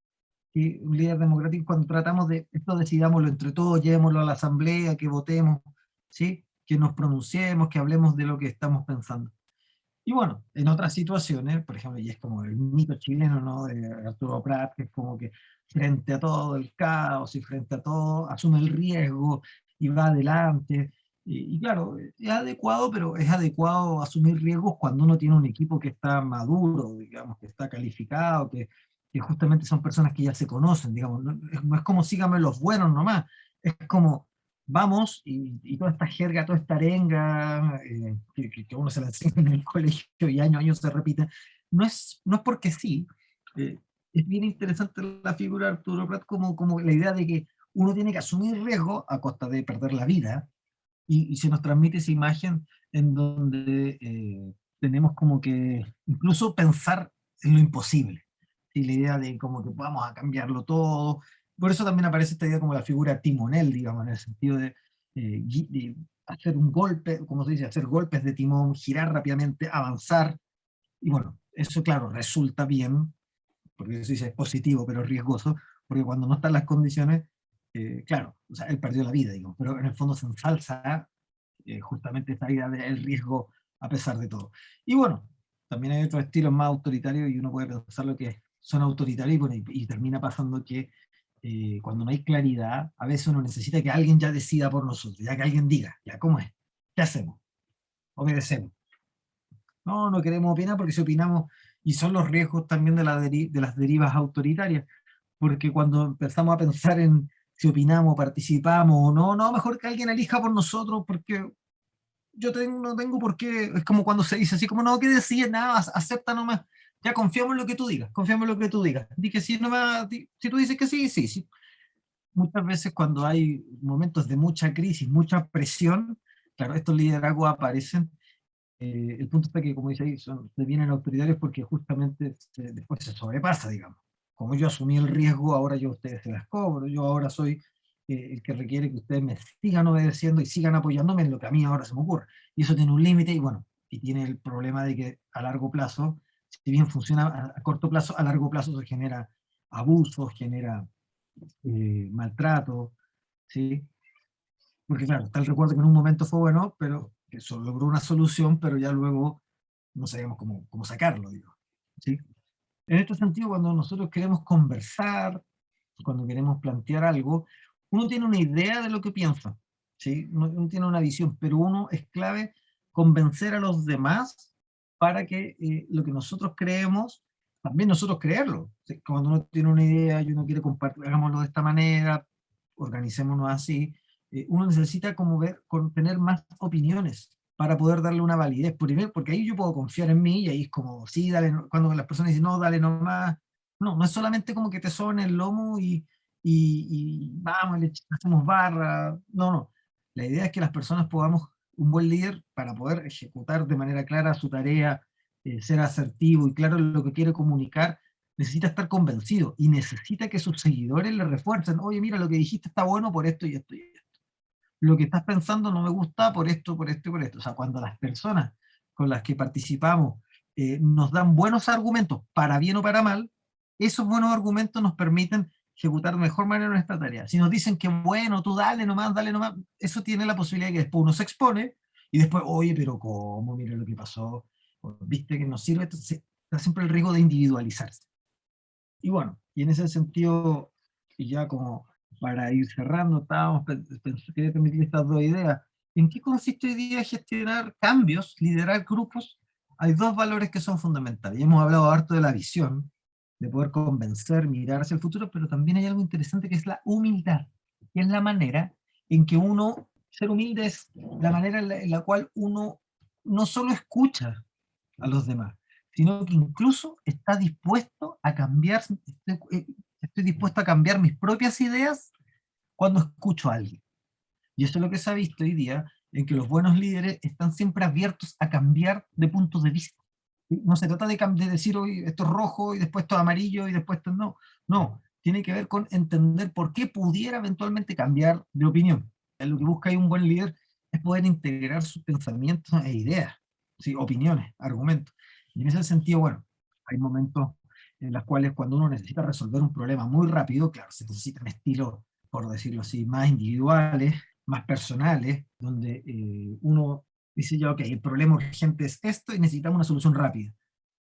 Y un líder democrático, cuando tratamos de esto, decidámoslo entre todos, llevémoslo a la asamblea, que votemos, ¿sí? Que nos pronunciemos, que hablemos de lo que estamos pensando. Y bueno, en otras situaciones, por ejemplo, y es como el mito chileno, ¿no? De Arturo Prat, que es como que frente a todo el caos y frente a todo, asume el riesgo y va adelante. Y claro, es adecuado, pero es adecuado asumir riesgos cuando uno tiene un equipo que está maduro, digamos, que está calificado, que justamente son personas que ya se conocen, digamos. No es como síganme los buenos nomás, es como vamos, y toda esta jerga, toda esta arenga, que uno se la enseña en el colegio y año a año se repite, no es porque sí. Es bien interesante la figura de Arturo Prat como la idea de que uno tiene que asumir riesgo a costa de perder la vida, y se nos transmite esa imagen en donde tenemos como que incluso pensar en lo imposible, y la idea de como que vamos a cambiarlo todo, Por eso también aparece esta idea como la figura timonel, digamos, en el sentido de hacer un golpe, como se dice, hacer golpes de timón, girar rápidamente, avanzar, y bueno, eso claro, resulta bien, porque eso dice es positivo, pero es riesgoso, porque cuando no están las condiciones, claro, o sea, él perdió la vida, digamos, pero en el fondo se ensalza justamente esta idea del riesgo a pesar de todo. Y bueno, también hay otros estilos más autoritarios y uno puede pensar lo que son autoritarios y, bueno, y termina pasando que cuando no hay claridad, a veces uno necesita que alguien ya decida por nosotros, ya que alguien diga, ya, ¿cómo es? ¿Qué hacemos? Obedecemos. No, no queremos opinar porque si opinamos, y son los riesgos también de, de las derivas autoritarias, porque cuando empezamos a pensar en si opinamos, participamos o no, no, mejor que alguien elija por nosotros, porque no tengo por qué, es como cuando se dice así, como no, que decir nada, acepta nomás, ya confiamos en lo que tú digas, confiamos en lo que tú digas, di que sí nomás, si tú dices que sí, sí, sí. Muchas veces cuando hay momentos de mucha crisis, mucha presión, claro, estos liderazgos aparecen. El punto está que, como dice ahí, devienen autoritarios porque justamente después se sobrepasa, digamos. Como yo asumí el riesgo, ahora yo a ustedes se las cobro, yo ahora soy el que requiere que ustedes me sigan obedeciendo y sigan apoyándome en lo que a mí ahora se me ocurre. Y eso tiene un límite y bueno, y tiene el problema de que a largo plazo, si bien funciona a corto plazo, a largo plazo se genera abuso, genera maltrato, ¿sí? Porque claro, está el recuerdo que en un momento fue bueno, pero que eso logró una solución, pero ya luego no sabíamos cómo sacarlo, digo, ¿sí? En este sentido, cuando nosotros queremos conversar, cuando queremos plantear algo, uno tiene una idea de lo que piensa, ¿sí? Uno tiene una visión, pero uno es clave convencer a los demás para que lo que nosotros creemos, también nosotros creerlo. ¿Sí? Cuando uno tiene una idea y uno quiere compartir, hagámoslo de esta manera, organicémonos así, uno necesita como tener más opiniones para poder darle una validez. Primero, porque ahí yo puedo confiar en mí y ahí es como, sí, dale, cuando las personas dicen, no, dale nomás. No, no es solamente como que te soben el lomo y vamos, le hacemos barra. No, no. La idea es que las personas podamos, un buen líder, para poder ejecutar de manera clara su tarea, ser asertivo y claro en lo que quiere comunicar, necesita estar convencido y necesita que sus seguidores le refuercen, oye, mira, lo que dijiste está bueno por esto y esto y esto. Lo que estás pensando no me gusta por esto, por esto y por esto. O sea, cuando las personas con las que participamos nos dan buenos argumentos, para bien o para mal, esos buenos argumentos nos permiten ejecutar de mejor manera nuestra tarea. Si nos dicen que bueno, tú dale nomás, eso tiene la posibilidad de que después uno se expone y después, oye, pero ¿cómo? Mira lo que pasó, o, viste que no sirve, entonces está siempre el riesgo de individualizarse. Y bueno, y en ese sentido, y ya como para ir cerrando, quería transmitir estas dos ideas. ¿En qué consiste hoy día gestionar cambios, liderar grupos? Hay dos valores que son fundamentales. Ya hemos hablado harto de la visión, de poder convencer, mirar hacia el futuro, pero también hay algo interesante que es la humildad, que es la manera en que uno, ser humilde es la manera en la cual uno no solo escucha a los demás, sino que incluso está dispuesto a cambiar, estoy dispuesto a cambiar mis propias ideas cuando escucho a alguien. Y eso es lo que se ha visto hoy día, en que los buenos líderes están siempre abiertos a cambiar de punto de vista. ¿Sí? No se trata de decir, hoy esto es rojo, y después esto es amarillo, y después esto no. No, tiene que ver con entender por qué pudiera eventualmente cambiar de opinión. Lo que busca ahí un buen líder es poder integrar sus pensamientos e ideas, ¿sí? Opiniones, argumentos. Y en ese sentido, bueno, hay momentos en los cuales cuando uno necesita resolver un problema muy rápido, claro, se necesitan estilos, por decirlo así, más individuales, más personales, donde uno dice ya, ok, el problema urgente es esto y necesitamos una solución rápida.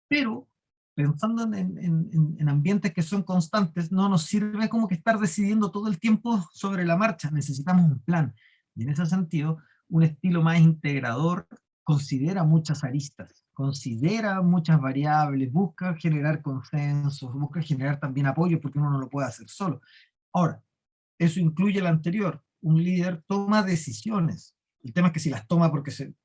Pero pensando en ambientes que son constantes, no nos sirve como que estar decidiendo todo el tiempo sobre la marcha, necesitamos un plan. Y en ese sentido, un estilo más integrador considera muchas aristas, considera muchas variables, busca generar consensos, busca generar también apoyo, porque uno no lo puede hacer solo. Ahora, eso incluye el anterior, un líder toma decisiones. El tema es que si las toma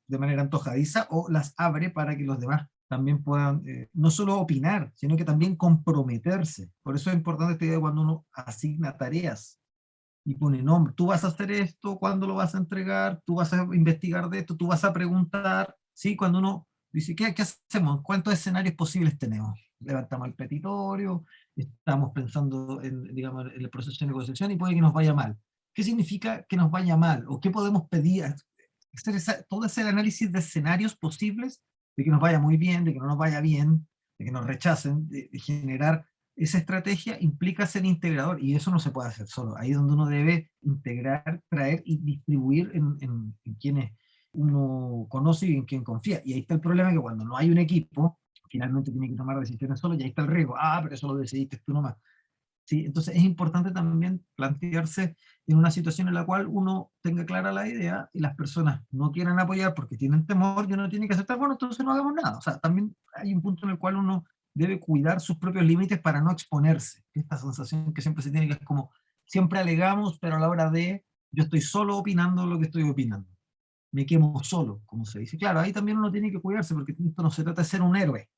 de manera antojadiza o las abre para que los demás también puedan no solo opinar, sino que también comprometerse. Por eso es importante esta idea cuando uno asigna tareas y pone nombre. Tú vas a hacer esto, ¿cuándo lo vas a entregar? Tú vas a investigar de esto, tú vas a preguntar. ¿Sí? Cuando uno dice, ¿qué hacemos? ¿Cuántos escenarios posibles tenemos? Levantamos el petitorio, estamos pensando en, digamos, en el proceso de negociación y puede que nos vaya mal. ¿Qué significa que nos vaya mal? ¿O qué podemos pedir? Hacer todo ese análisis de escenarios posibles, de que nos vaya muy bien, de que no nos vaya bien, de que nos rechacen, de generar esa estrategia implica ser integrador, y eso no se puede hacer solo. Ahí es donde uno debe integrar, traer y distribuir en quienes uno conoce y en quien confía. Y ahí está el problema, que cuando no hay un equipo, finalmente tiene que tomar decisiones solo, y ahí está el riesgo. Ah, pero eso lo decidiste tú nomás. ¿Sí? Entonces es importante también plantearse en una situación en la cual uno tenga clara la idea y las personas no quieran apoyar porque tienen temor, y uno tiene que aceptar, bueno, entonces no hagamos nada. O sea, también hay un punto en el cual uno debe cuidar sus propios límites para no exponerse. Esta sensación que siempre se tiene, que es como, siempre alegamos, pero a la hora de, yo estoy solo opinando lo que estoy opinando. Me quemo solo, como se dice. Claro, ahí también uno tiene que cuidarse, porque esto no se trata de ser un héroe,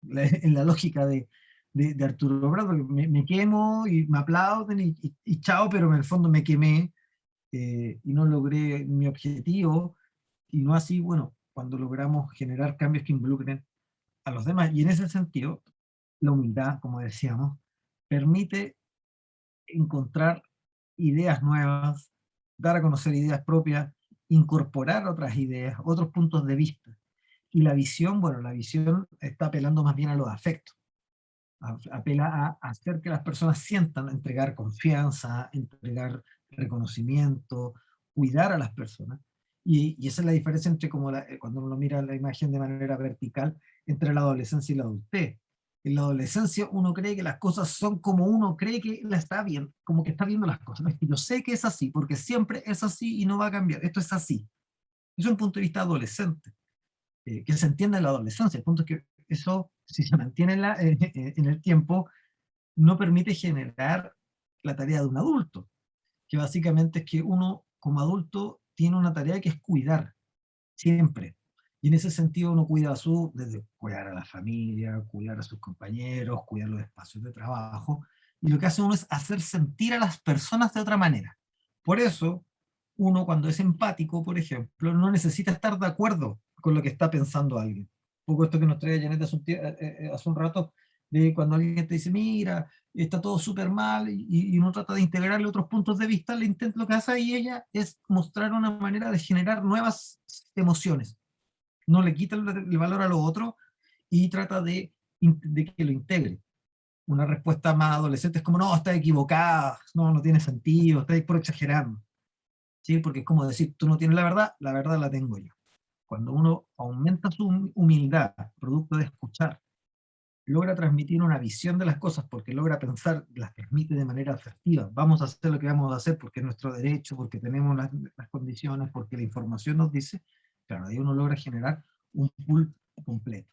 en la lógica de Arturo Prat, porque me quemo y me aplauden y chao, pero en el fondo me quemé, y no logré mi objetivo, y no así, bueno, cuando logramos generar cambios que involucren a los demás. Y en ese sentido, la humildad, como decíamos, permite encontrar ideas nuevas, dar a conocer ideas propias, incorporar otras ideas, otros puntos de vista. Y la visión, bueno, la visión está apelando más bien a los afectos, apela a hacer que las personas sientan, entregar confianza, entregar reconocimiento, cuidar a las personas. Y esa es la diferencia entre, como cuando uno mira la imagen de manera vertical, entre la adolescencia y la adultez. En la adolescencia uno cree que las cosas son como uno cree que la está bien, como que está viendo las cosas. ¿No? Es que yo sé que es así, porque siempre es así y no va a cambiar. Esto es así. Es un punto de vista adolescente, que se entiende en la adolescencia. El punto es que eso, si se mantiene en el tiempo, no permite generar la tarea de un adulto, que básicamente es que uno como adulto tiene una tarea que es cuidar, siempre. Y en ese sentido uno cuida desde cuidar a la familia, cuidar a sus compañeros, cuidar los espacios de trabajo, y lo que hace uno es hacer sentir a las personas de otra manera. Por eso, uno cuando es empático, por ejemplo, no necesita estar de acuerdo con lo que está pensando alguien. Un poco esto que nos trae Janet hace un rato, de cuando alguien te dice, mira, está todo súper mal, y uno trata de integrarle otros puntos de vista, lo que hace ahí ella es mostrar una manera de generar nuevas emociones. No le quita el valor a lo otro y trata de que lo integre. Una respuesta más adolescente es como, no, está equivocada, no, no tiene sentido, está por exagerar. ¿Sí? Porque es como decir, tú no tienes la verdad la tengo yo. Cuando uno aumenta su humildad, producto de escuchar, logra transmitir una visión de las cosas porque logra pensar, las transmite de manera asertiva. Vamos a hacer lo que vamos a hacer porque es nuestro derecho, porque tenemos las condiciones, porque la información nos dice, claro, ahí uno logra generar un pool completo.